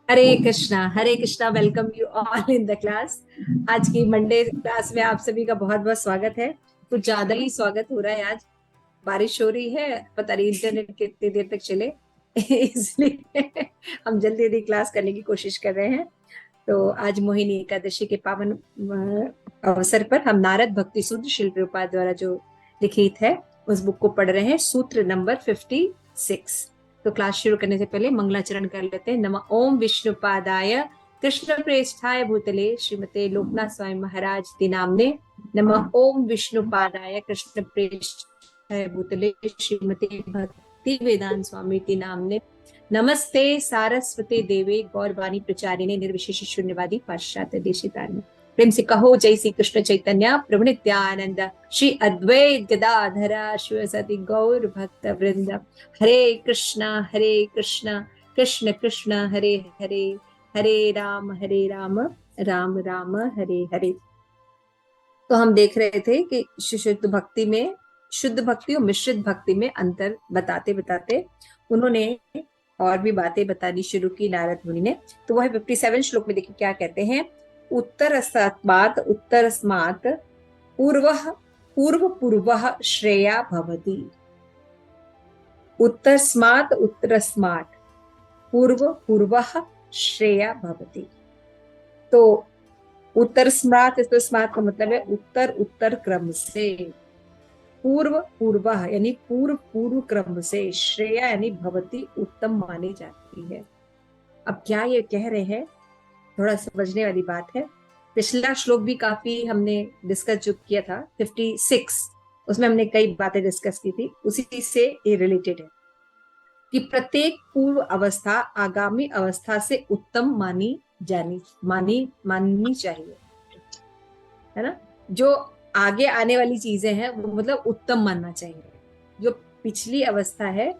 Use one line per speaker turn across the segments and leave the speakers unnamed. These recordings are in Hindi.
Hare Krishna, welcome you all in the class. आज की मंडे क्लास में आप सभी का बहुत बहुत स्वागत है। कुछ ज्यादा ही स्वागत हो रहा है आज। बारिश हो रही है, पता नहीं इंटरनेट कितनी देर तक चले इसलिए हम जल्दी जल्दी क्लास करने की कोशिश कर रहे हैं। तो आज मोहिनी एकादशी के पावन अवसर पर हम नारद भक्ति सूत्र शिल प्रभुपाद द्वारा जो लिखित है उस बुक को पढ़ रहे हैं, सूत्र नंबर 56। तो क्लास शुरू करने से पहले मंगलाचरण कर लेते हैं। नमः ओम विष्णुपादाय कृष्ण प्रेष्ठाय भूतले श्रीमते लोकनाथ स्वामी महाराज ती नामने। नमः ओम विष्णुपादाय कृष्ण प्रेष्ठाय भूतले श्रीमते भक्ति वेदांत स्वामी ती नामने। नमस्ते सारस्वते देवे गौरवाणी प्रचारिणे निर्विशेष शून्यवादी पाश्चात्य देशितारिणे। प्रेम से कहो जय श्री कृष्ण चैतन्य प्रभु नित्यानंद श्री अद्वैत गदाधरा शिवसति गौर भक्त वृंद। हरे कृष्ण कृष्ण कृष्ण हरे हरे, हरे राम राम राम हरे हरे। तो हम देख रहे थे कि शुद्ध भक्ति में, शुद्ध भक्ति और मिश्रित भक्ति में अंतर बताते बताते उन्होंने और भी बातें बतानी शुरू की नारद मुनि ने। तो वह 57 श्लोक में देखिए क्या कहते हैं। उत्तरस्मात् पूर्व पूर्वः श्रेया भवति। उत्तरस्मात् पूर्व पूर्वः श्रेया भवति। तो उत्तरस्मात् का मतलब है उत्तर उत्तर क्रम से, पूर्व पूर्व यानी पूर्व पूर्व क्रम से, श्रेया यानी भवती उत्तम मानी जाती है। अब क्या ये कह रहे हैं, थोड़ा समझने वाली बात है। पिछला श्लोक भी काफी हमने डिस्कस जो किया था 56, उसमें हमने कई बातें डिस्कस की थी, उसी से ये रिलेटेड है कि प्रत्येक पूर्व अवस्था आगामी अवस्था से उत्तम मानी चाहिए, है ना। जो आगे आने वाली चीजें हैं वो मतलब उत्तम मानना चाहिए। जो पिछली अवस्था है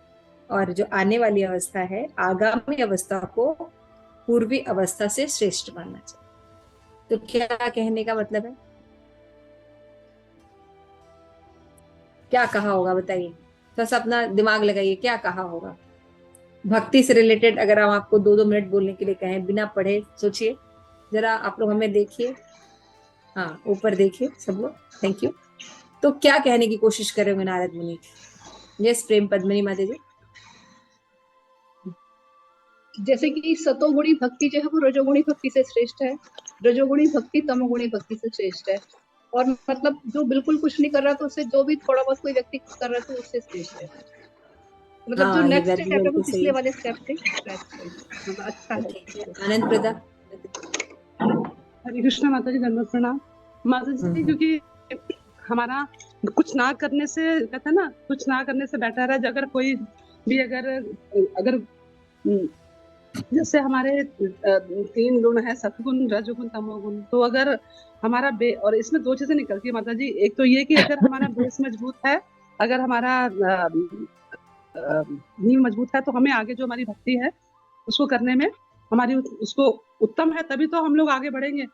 और जो आने वाली अवस्था है, आगामी अवस्था को पूर्वी अवस्था से श्रेष्ठ मानना चाहिए। तो क्या कहने का मतलब है, क्या कहा होगा बताइए, थोड़ा सा अपना दिमाग लगाइए, क्या कहा होगा भक्ति से रिलेटेड। अगर हम आपको 2-2 मिनट बोलने के लिए कहें बिना पढ़े, सोचिए जरा, आप लोग हमें देखिए, हाँ ऊपर देखिए सब लोग, थैंक यू। तो क्या कहने की कोशिश कर रहे होंगे नारद मुनि। यस प्रेम पद्मिनी माता जी।
जैसे कि सतोगुणी भक्ति जो है वो रजोगुणी भक्ति से श्रेष्ठ है, रजोगुणी भक्ति तमोगुणी भक्ति से श्रेष्ठ है। और मतलब जो बिल्कुल कुछ नहीं कर रहा तो उससे जो भी थोड़ा बहुत कोई व्यक्ति कर रहा है तो उससे श्रेष्ठ है। मतलब जो
हाँ, ये
नेक्स्ट स्टेप है वो
बिल्कुल सही
पिछले
है।
वाले स्टेप से मतलब अच्छा है।
ठीक है, आनंद प्रदा।
हरे कृष्णा माता जी, धन्यवाद प्रणाम माता जी। क्योंकि हमारा कुछ ना करने से, कहते हैं ना, कुछ ना करने से बेटर है अगर कोई भी अगर अगर जैसे हमारे 3 गुण है, सतगुण रजगुण तमोगुण। तो अगर हमारा और इसमें 2 चीजें निकलती है माता जी। एक तो ये कि अगर हमारा बेस मजबूत है, अगर हमारा नींव मजबूत है, तो हमें आगे जो हमारी भक्ति है उसको करने में हमारी उसको उत्तम है, तभी तो हम लोग आगे बढ़ेंगे।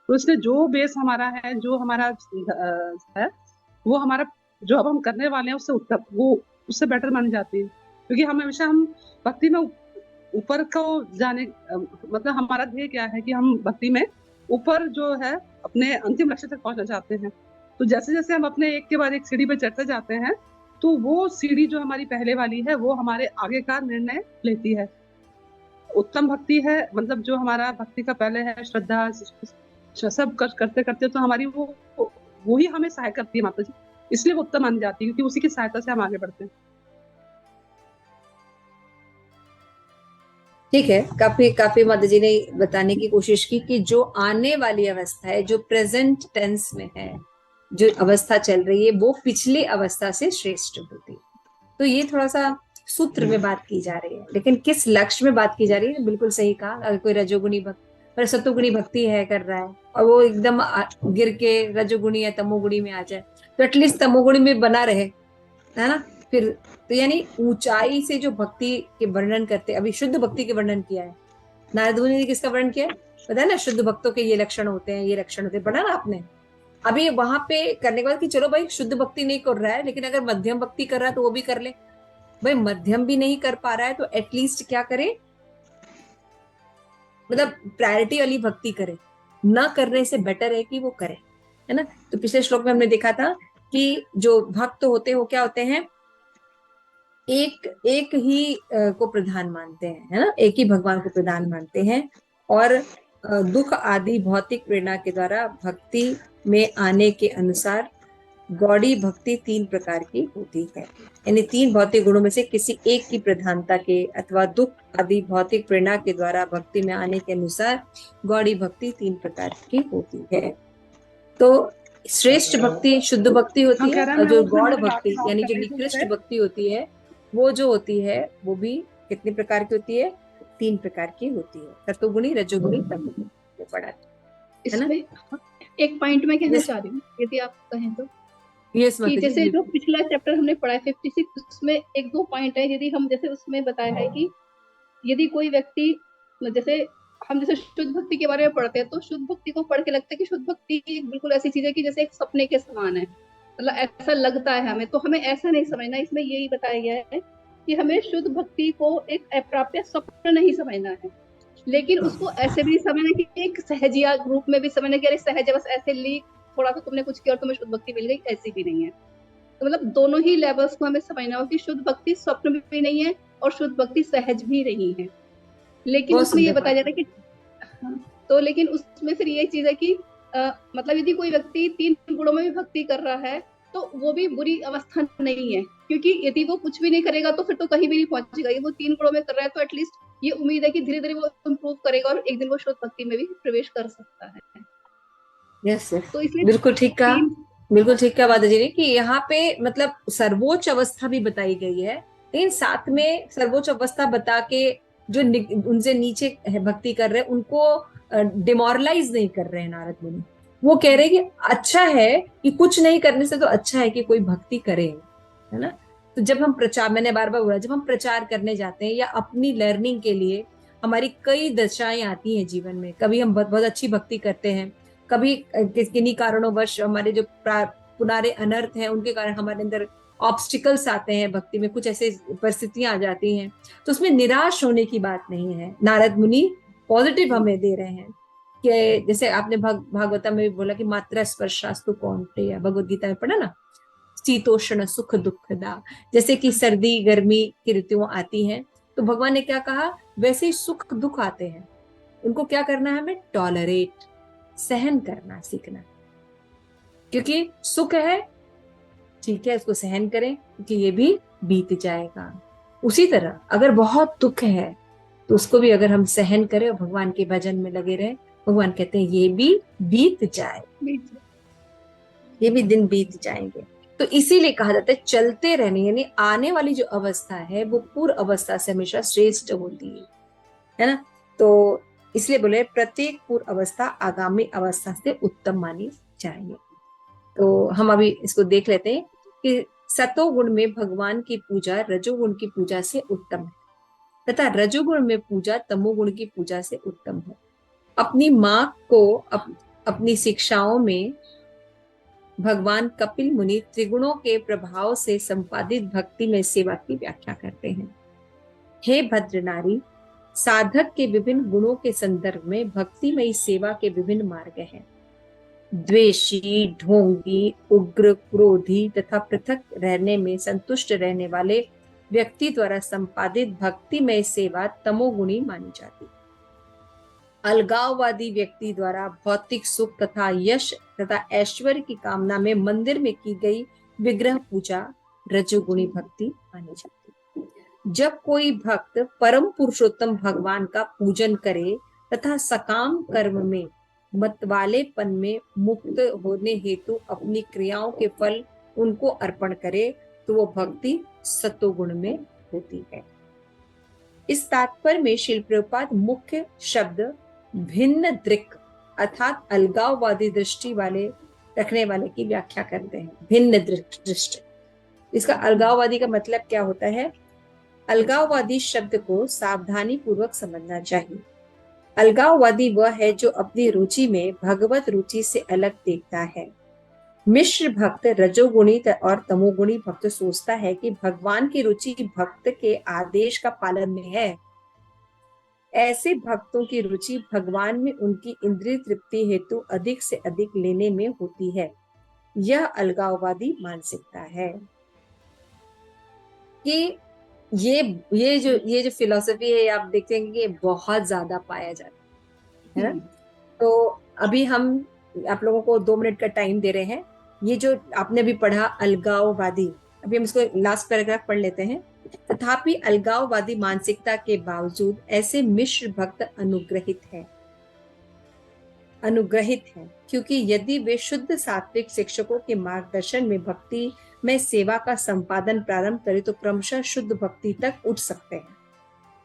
तो इसलिए जो बेस हमारा है, जो हमारा है, वो हमारा जो अब हम करने वाले हैं उससे उत्तम, वो उससे बेटर मानी जाती है। क्योंकि हमेशा हम भक्ति में ऊपर को जाने, मतलब हमारा ध्येय क्या है कि हम भक्ति में ऊपर जो है अपने अंतिम लक्ष्य तक पहुंचना चाहते हैं। तो जैसे जैसे हम अपने एक के बाद एक सीढ़ी पे चढ़ते जाते हैं, तो वो सीढ़ी जो हमारी पहले वाली है वो हमारे आगे का निर्णय लेती है। उत्तम भक्ति है मतलब जो हमारा भक्ति का पहले है, श्रद्धा सब करते करते तो हमारी वो ही हमें सहायक करती है माता जी। इसलिए वो उत्तम मानी जाती है, क्योंकि उसी की सहायता से हम आगे बढ़ते हैं।
ठीक है, काफी काफी माता जी ने बताने की कोशिश की कि जो आने वाली अवस्था है, जो प्रेजेंट टेंस में है, जो अवस्था चल रही है, वो पिछली अवस्था से श्रेष्ठ होती है। तो ये थोड़ा सा सूत्र में बात की जा रही है, लेकिन किस लक्ष्य में बात की जा रही है, बिल्कुल सही कहा। अगर कोई रजोगुणी भक्त पर सतोगुणी भक्ति है कर रहा है और वो एकदम गिर के रजोगुणी या तमोगुणी में आ जाए, तो एटलीस्ट तमोगुणी में बना रहे, है ना। फिर तो यानी ऊंचाई से जो भक्ति के वर्णन करते, अभी शुद्ध भक्ति के वर्णन किया है नारद मुनि ने, किसका वर्णन किया है पता है ना। शुद्ध भक्तों के ये लक्षण होते हैं, ये लक्षण होते हैं, पढ़ा ना आपने। अभी वहां पे करने के बाद कि चलो भाई शुद्ध भक्ति नहीं कर रहा है, लेकिन अगर मध्यम भक्ति कर रहा है तो वो भी कर ले। भाई मध्यम भी नहीं कर पा रहा है तो एटलीस्ट क्या करे, मतलब प्रायोरिटी वाली भक्ति करे, न करने से बेटर है कि वो करे, है ना। तो पिछले श्लोक में हमने देखा था कि जो भक्त होते हो क्या होते हैं, एक एक ही को प्रधान मानते हैं, है ना, एक ही भगवान को प्रधान मानते हैं। और दुख आदि भौतिक प्रेरणा के द्वारा भक्ति में आने के अनुसार गौड़ी भक्ति 3 प्रकार की होती है। यानी 3 भौतिक गुणों में से किसी एक की प्रधानता के अथवा दुख आदि भौतिक प्रेरणा के द्वारा भक्ति में आने के अनुसार गौड़ी भक्ति 3 प्रकार की होती है। तो श्रेष्ठ भक्ति शुद्ध भक्ति होती है, और जो गौड़ भक्ति यानी जो निकृष्ट भक्ति होती है वो जो होती है वो भी कितने प्रकार की होती है, 3 प्रकार की होती है, सतोगुणी रजोगुणी तमोगुणी। पढ़ा
इसमें एक पॉइंट में कहना चाह रही हूँ, यदि आप कहें तो, कि जैसे जो पिछला चैप्टर हमने पढ़ा है 56, उसमें 1-2 पॉइंट है। यदि हम जैसे उसमें बताया है कि यदि कोई व्यक्ति, जैसे हम जैसे शुद्ध भक्ति के बारे में पढ़ते हैं, तो शुद्ध भक्ति को पढ़ के लगता है कि शुद्ध भक्ति बिल्कुल ऐसी चीज है कि जैसे एक सपने के समान है, मतलब ऐसा लगता है हमें। तो हमें ऐसा नहीं समझना, इसमें यही बताया गया है कि हमें शुद्ध भक्ति को एक अप्राप्य स्वप्न नहीं समझना है, लेकिन उसको ऐसे भी समझना कि एक सहजिया रूप में भी समझना कि अरे सहज बस ऐसे ली, थोड़ा सा तुमने कुछ किया और तुम्हें शुद्ध भक्ति मिल गई, ऐसी भी नहीं है। तो मतलब दोनों ही लेवल्स को हमें समझना हो कि शुद्ध भक्ति स्वप्न भी नहीं है और शुद्ध भक्ति सहज भी नहीं है। लेकिन उसमें ये बताया जाता है कि तो लेकिन उसमें फिर ये चीज है कि मतलब यदि कोई व्यक्ति 3 गुणों में भी भक्ति कर रहा है तो वो भी बुरी अवस्था नहीं है, क्योंकि यदि वो कुछ भी नहीं करेगा तो फिर तो कहीं भी नहीं पहुंचेगा। ये वो 3 गुणों में कर रहा है तो एटलीस्ट ये उम्मीद है कि धीरे धीरे वो इम्प्रूव करेगा और एक दिन वो शुद्ध भक्ति में भी प्रवेश कर सकता है।
यस
तो इसलिए
बिल्कुल ठीक कहा, बिल्कुल ठीक कहा बादा जी ने कि यहाँ पे मतलब सर्वोच्च अवस्था भी बताई गई है, लेकिन साथ में सर्वोच्च अवस्था बता के जो उनसे नीचे भक्ति कर रहे हैं उनको डिमोरलाइज नहीं कर रहे हैं नारद मुनि। वो कह रहे हैं कि अच्छा है कि कुछ नहीं करने से तो अच्छा है कि कोई भक्ति करे, है ना। तो जब हम प्रचार, मैंने बार बार बोला, जब हम प्रचार करने जाते हैं या अपनी लर्निंग के लिए हमारी कई दशाएं आती हैं जीवन में, कभी हम बहुत बहुत अच्छी भक्ति करते हैं, कभी किन्हीं कारणोंवश हमारे जो पुनारे अनर्थ हैं उनके कारण हमारे अंदर ऑब्स्टिकल्स आते हैं, भक्ति में कुछ ऐसे परिस्थितियां आ जाती हैं, तो उसमें निराश होने की बात नहीं है। नारद मुनि पॉजिटिव हमें दे रहे हैं कि जैसे आपने भागवता में भी बोला कि मात्रा स्पर्शास्तु कौन्तेय, भगवद गीता में पढ़ा ना, शीतोष्ण सुख दुखदा, जैसे कि सर्दी गर्मी की ऋतुएं आती हैं तो भगवान ने क्या कहा, वैसे ही सुख दुख आते हैं, उनको क्या करना है, हमें टॉलरेट, सहन करना सीखना। क्योंकि सुख है ठीक है उसको सहन करें क्योंकि ये भी बीत जाएगा। उसी तरह अगर बहुत दुख है तो उसको भी अगर हम सहन करें और भगवान के भजन में लगे रहे, भगवान कहते हैं ये भी बीत जाए, ये भी दिन बीत जाएंगे। तो इसीलिए कहा जाता है चलते रहने, यानी आने वाली जो अवस्था है वो पूर्व अवस्था से हमेशा श्रेष्ठ होती है ना। तो इसलिए बोले प्रत्येक पूर्व अवस्था आगामी अवस्था से उत्तम मानी चाहिए। तो हम अभी इसको देख लेते हैं कि सतोगुण में भगवान की पूजा रजोगुण की पूजा से उत्तम है तथा रजोगुण में पूजा तमोगुण की पूजा से उत्तम है। अपनी माँ को अपनी शिक्षाओं में भगवान कपिल मुनि त्रिगुणों के प्रभाव से संपादित भक्ति में सेवा की व्याख्या करते हैं। हे भद्र नारी, साधक के विभिन्न गुणों के संदर्भ में भक्तिमयी सेवा के विभिन्न मार्ग हैं। द्वेषी, ढोंगी, उग्र, क्रोधी तथा पृथक रहने में संतुष्ट रहने वाले व्यक्ति द्वारा संपादित भक्तिमय सेवा तमोगुणी मानी जाती है। अलगाववादी व्यक्ति द्वारा भौतिक सुख तथा यश तथा ऐश्वर्य की कामना में मंदिर में की गई विग्रह पूजा रजोगुणी भक्ति मानी जाती है। जब कोई भक्त परम पुरुषोत्तम भगवान का पूजन करे तथा सकाम कर्म में मतवालेपन में मुक्त होने हेतु अपनी क्रियाओं के फल उनको अर्पण करे तो वो भक्ति सतोगुण में होती है। इस तात्पर्य में श्रील प्रभुपाद मुख्य शब्द भिन्न दृक् अर्थात अलगाववादी दृष्टि वाले रखने वाले की व्याख्या करते हैं। भिन्न दृष्टि, इसका अलगाववादी का मतलब क्या होता है? अलगाववादी शब्द को सावधानी पूर्वक समझना चाहिए। अलगाववादी वह है जो अपनी रुचि में भगवत रुचि से अलग देखता है। मिश्र भक्त रजोगुणी और तमोगुणी भक्त सोचता है कि भगवान की रुचि भक्त के आदेश का पालन में है ऐसे भक्तों की रुचि भगवान में उनकी इंद्रिय तृप्ति हेतु अधिक से अधिक लेने में होती है। यह अलगाववादी मानसिकता है कि ये जो फिलॉसफी है, आप देखेंगे कि बहुत ज्यादा पाया जाता है ना। तो अभी हम आप लोगों को 2 मिनट का टाइम दे रहे हैं। ये जो आपने भी पढ़ा अलगाववादी, अभी हम इसको लास्ट पैराग्राफ पढ़ लेते हैं। तथापि अलगाववादी मानसिकता के बावजूद ऐसे मिश्र भक्त अनुग्रहित हैं, क्योंकि यदि वे शुद्ध सात्विक शिक्षकों के मार्गदर्शन में भक्ति में सेवा का संपादन प्रारंभ करें तो क्रमशः शुद्ध भक्ति तक उठ सकते हैं।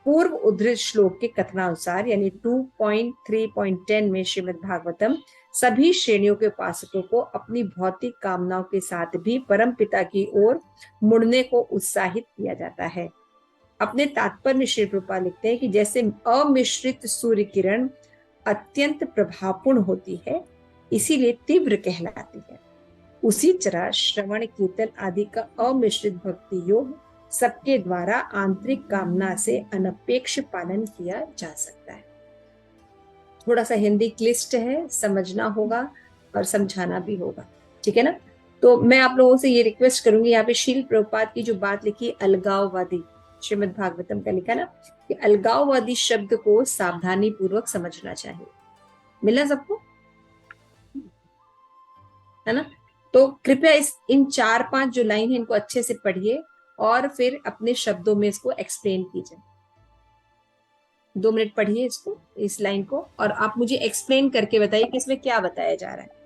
पूर्व उद्धृत श्लोक के कथनानुसार यानी 2.3.10 में श्रीमद् भागवतम सभी श्रेणियों के उपासकों को अपनी भौतिक कामनाओं के साथ भी परम पिता की ओर मुड़ने को उत्साहित किया जाता है। अपने तात्पर्य में श्री प्रभुपाद लिखते हैं कि जैसे अमिश्रित सूर्य किरण अत्यंत प्रभावपूर्ण होती है, इसीलिए तीव्र कहलाती है, उसी तरह श्रवण कीर्तन आदि का अमिश्रित भक्ति योग सबके द्वारा आंतरिक कामना से अनपेक्ष पालन किया जा सकता है। थोड़ा सा हिंदी क्लिष्ट है, समझना होगा और समझाना भी होगा, ठीक है ना। तो मैं आप लोगों से ये रिक्वेस्ट करूंगी, यहाँ पे शील प्रभुपाद की जो बात लिखी अलगाववादी, श्रीमद् भागवतम का लिखा ना कि अलगाववादी शब्द को सावधानी पूर्वक समझना चाहिए। मिला सबको, है ना। तो कृपया इन 4-5 जो लाइन है इनको अच्छे से पढ़िए और फिर अपने शब्दों में इसको एक्सप्लेन कीजिए। 2 मिनट पढ़िए इसको, इस लाइन को, और आप मुझे एक्सप्लेन करके बताइए कि इसमें क्या बताया जा रहा है।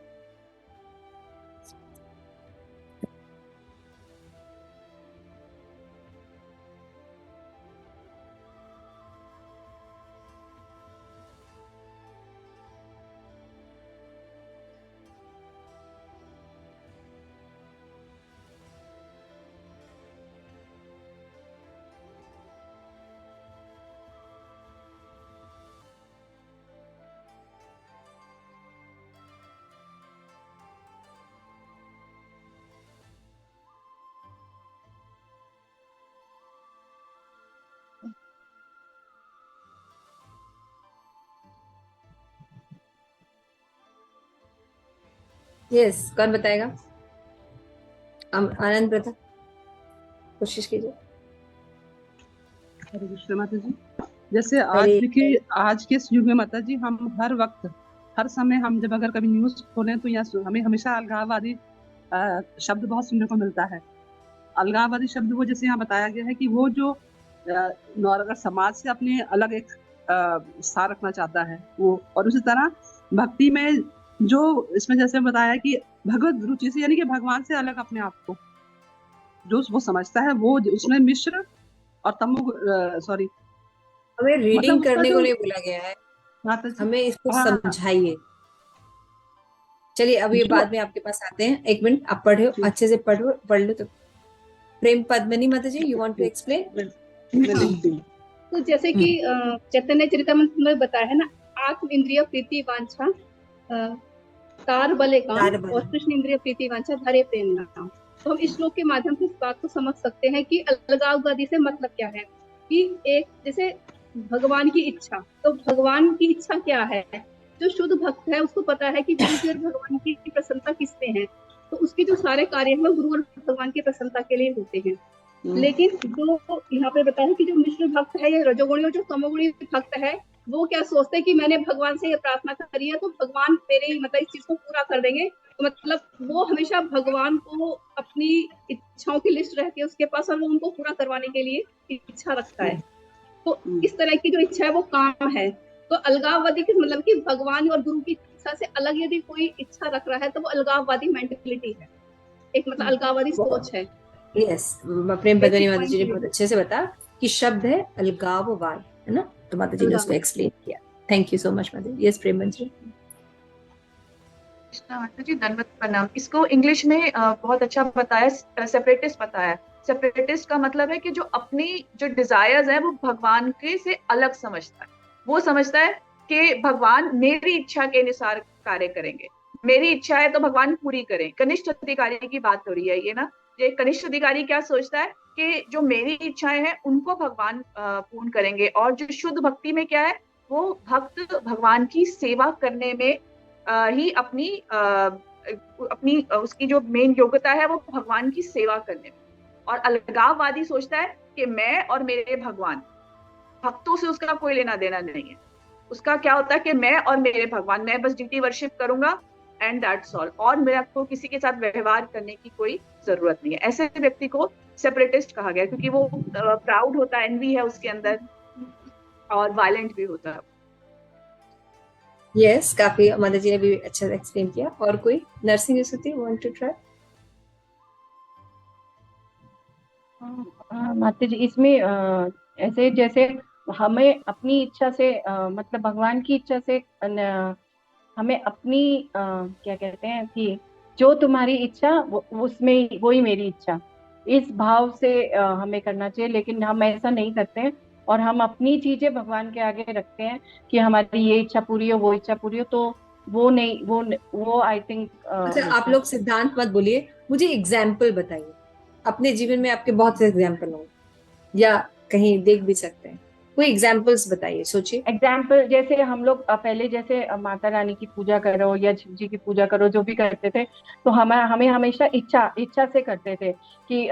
यस, कौन बताएगा? आनंद प्रथा, कोशिश कीजिए।
हरे कृष्ण माता जी। जैसे आज के इस युग में माता जी, हम हर वक्त हर समय हम जब अगर कभी न्यूज खोलें तो यहाँ हमें हमेशा अलगाववादी शब्द बहुत सुनने को मिलता है। अलगाववादी शब्द वो जैसे यहाँ बताया गया है कि वो जो अगर समाज से अपने अलग एक स्थान रखना चाहता है वो, और उसी तरह भक्ति में जो इसमें जैसे बताया कि भगवत रुचि से यानी कि भगवान से अलग अपने आप को जो वो समझता है, वो उसमें मिश्र और सॉरी
हमें रीडिंग
मतलब
करने को नहीं बोला गया है, हमें इसको समझाइए। चलिए अब ये बाद में आपके पास आते हैं। 1 मिनट आप पढ़ो, अच्छे से पढ़ लो। तो प्रेम पद्मिनी माता जी, यू वांट टू एक्सप्लेन?
तो जैसे कि चैतन्य चरितमृत में बताया है ना, आत्म इंद्रिय प्रीति वांछा कार बले काम और कृष्ण इंद्रिय प्रीति वांछा धरे प्रेम नाम। तो हम इस श्लोक के माध्यम से इस बात को समझ सकते हैं कि अलगाववादी से मतलब क्या है कि एक जैसे भगवान की इच्छा, तो भगवान की इच्छा क्या है, जो शुद्ध भक्त है उसको पता है कि गुरु जी और भगवान की प्रसन्नता किसमें है, तो उसके जो सारे कार्य हैं गुरु और भगवान की प्रसन्नता के लिए होते हैं। लेकिन जो यहाँ पे बताया कि जो मिश्र भक्त है या रजोगुणी और जो तमोगुणी भक्त है, वो क्या सोचते हैं कि मैंने भगवान से ये प्रार्थना करी है तो भगवान मेरे मतलब इस चीज को पूरा कर देंगे। तो मतलब वो हमेशा भगवान को अपनी इच्छाओं की लिस्ट रहती है उसके पास और वो उनको पूरा करवाने के लिए इच्छा रखता है। तो इस तरह की जो इच्छा है वो काम है। तो अलगाववादी की मतलब कि भगवान और गुरु की इच्छा से अलग यदि कोई इच्छा रख रहा है तो वो अलगाववादी मेंटेलिटी है, एक मतलब अलगाववादी सोच है।
यस, प्रेम पद्मिनी माता जी ने बहुत अच्छे से बताया कि शब्द है अलगाववाद, है ना। तो माता जी ने उसको एक्सप्लेन किया। थैंक यू सो मच माता जी। यस प्रेम जी।
माता जी धन्यवाद, प्रणाम। इसको इंग्लिश में बहुत अच्छा बताया, सेपरेटिस्ट बताया। सेपरेटिस्ट का मतलब है कि जो अपनी जो डिजायर्स है वो भगवान के से अलग समझता है। वो समझता है कि भगवान मेरी इच्छा के अनुसार कार्य करेंगे, मेरी इच्छा है तो भगवान पूरी करें। कनिष्ठ अधिकारी की बात हो रही है ये ना। ये कनिष्ठ अधिकारी क्या सोचता है कि जो मेरी इच्छाएं हैं उनको भगवान पूर्ण करेंगे। और जो शुद्ध भक्ति में क्या है, वो भक्त भगवान की सेवा करने में ही अपनी उसकी जो मेन योग्यता है वो भगवान की सेवा करने में। और अलगाववादी सोचता है कि मैं और मेरे भगवान, भक्तों से उसका कोई लेना देना नहीं है। उसका क्या होता है कि मैं और मेरे भगवान, मैं बस ड्यूटी वर्शिप करूंगा एंड दैट्स ऑल, और मेरे को किसी के साथ व्यवहार करने की कोई जरूरत नहीं है। ऐसे व्यक्ति को सेपरेटिस्ट कहा गया, क्योंकि वो प्राउड होता है, एनवी है उसके अंदर, और वायलेंट भी होता है।
यस, काफी मदर जी ने भी अच्छा एक्सप्लेन किया। और कोई नर्सिंग स्तुति वांट टू ट्राई?
माता जी, इसमें ऐसे जैसे हमें अपनी इच्छा से मतलब भगवान की इच्छा से हमें अपनी क्या कहते हैं कि जो तुम्हारी इच्छा उसमें वही मेरी इच्छा, इस भाव से हमें करना चाहिए। लेकिन हम ऐसा नहीं करते हैं और हम अपनी चीजें भगवान के आगे रखते हैं कि हमारी ये इच्छा पूरी हो, वो इच्छा पूरी हो, तो वो नहीं, वो आई थिंक
अच्छा, आप लोग सिद्धांत मत बोलिए, मुझे एग्जाम्पल बताइए। अपने जीवन में आपके बहुत से एग्जाम्पल होंगे या कहीं देख भी सकते हैं, कोई एग्जाम्पल्स बताइए, सोचिए।
एग्जाम्पल जैसे हम लोग पहले जैसे माता रानी की पूजा करो या शिव जी की पूजा करो, जो भी करते थे, तो हमें हमेशा इच्छा से करते थे कि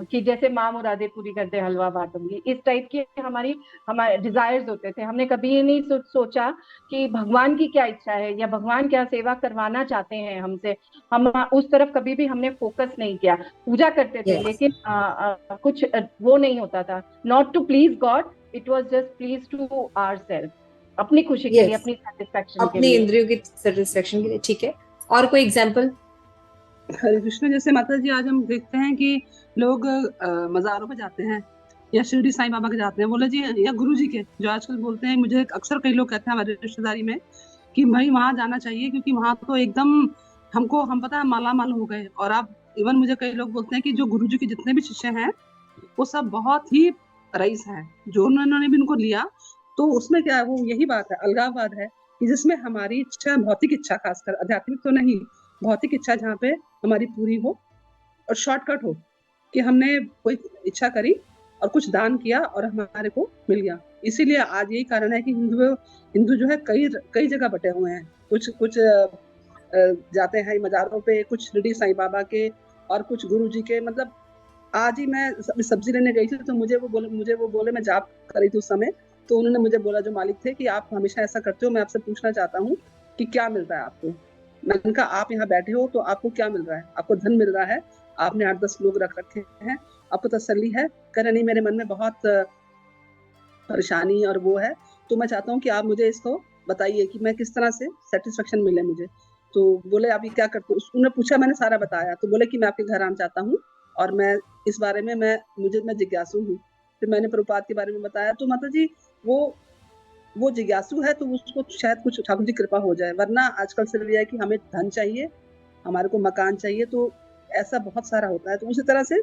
कि जैसे माँ मुरादे पूरी कर दे हलवा बाटूंगी, इस टाइप की हमारे डिजायर्स होते थे। हमने कभी ये नहीं सोचा कि भगवान की क्या इच्छा है या भगवान क्या सेवा करवाना चाहते हैं हमसे। हम उस तरफ कभी भी हमने फोकस नहीं किया। पूजा करते थे लेकिन कुछ वो नहीं होता था, not to please God, it was just please to ourself, अपनी खुशी के लिए, अपनी सेटिस्फेक्शन के
अपनी
लिए,
इंद्रियों की सेटिस्फेक्शन के लिए। ठीक है, और कोई एग्जाम्पल?
हरे कृष्ण। जैसे माता जी, आज हम देखते हैं कि लोग मज़ारों पे जाते हैं या शिरडी साईं बाबा के जाते हैं, बोले जी, या गुरु जी के, जो आजकल बोलते हैं। मुझे अक्सर कई लोग कहते हैं हमारी रिश्तेदारी में कि भाई वहां जाना चाहिए, क्योंकि वहां तो एकदम हम पता है माला माल हो गए। और आप इवन मुझे कई लोग बोलते हैं कि जो गुरु जी के जितने भी शिष्य हैं वो सब बहुत ही रईस हैं, जो उन्होंने भी उनको लिया। तो उसमें क्या है, वो यही बात है, अलगाववाद है, कि जिसमें हमारी इच्छा, भौतिक इच्छा, खासकर आध्यात्मिक तो नहीं, भौतिक इच्छा जहाँ पे हमारी पूरी हो और शॉर्टकट हो, कि हमने कोई इच्छा करी और कुछ दान किया और हमारे को मिल गया। इसीलिए आज यही कारण है कि हिंदू जो है कई कई जगह बटे हुए हैं। कुछ जाते हैं मज़ारों पे, कुछ शिरडी साईं बाबा के, और कुछ गुरु जी के। मतलब आज ही मैं सब्जी लेने गई थी, तो मुझे वो बोले, मैं जाप कर रही थी उस समय, तो उन्होंने मुझे बोला, जो मालिक थे, कि आप हमेशा ऐसा करते हो, मैं आपसे पूछना चाहता हूँ कि क्या मिल रहा है आपको। मैंने कहा, आप यहाँ बैठे हो तो आपको क्या मिल रहा है? आपको धन मिल रहा है, आपने 8-10 लोग रख रखे हैं, आपको तसल्ली है? कह रहे नहीं, मेरे मन में बहुत परेशानी और वो है, तो मैं चाहता हूँ कि आप मुझे इसको बताइए कि मैं किस तरह से सेटिस्फेक्शन मिले मुझे। तो बोले, आप ये क्या करते हो? उन्होंने पूछा, मैंने सारा बताया, तो बोले कि मैं आपके घर आना चाहता हूँ और मैं इस बारे में मैं जिज्ञासु हूँ। फिर मैंने प्रभुपाद के बारे में बताया। तो माता जी, वो जिज्ञासु है, तो उसको शायद कुछ ठाकुर जी कृपा हो जाए, वरना आजकल सिर्फ यह है कि हमें धन चाहिए, हमारे को मकान चाहिए। तो ऐसा बहुत सारा होता है। तो उसी तरह से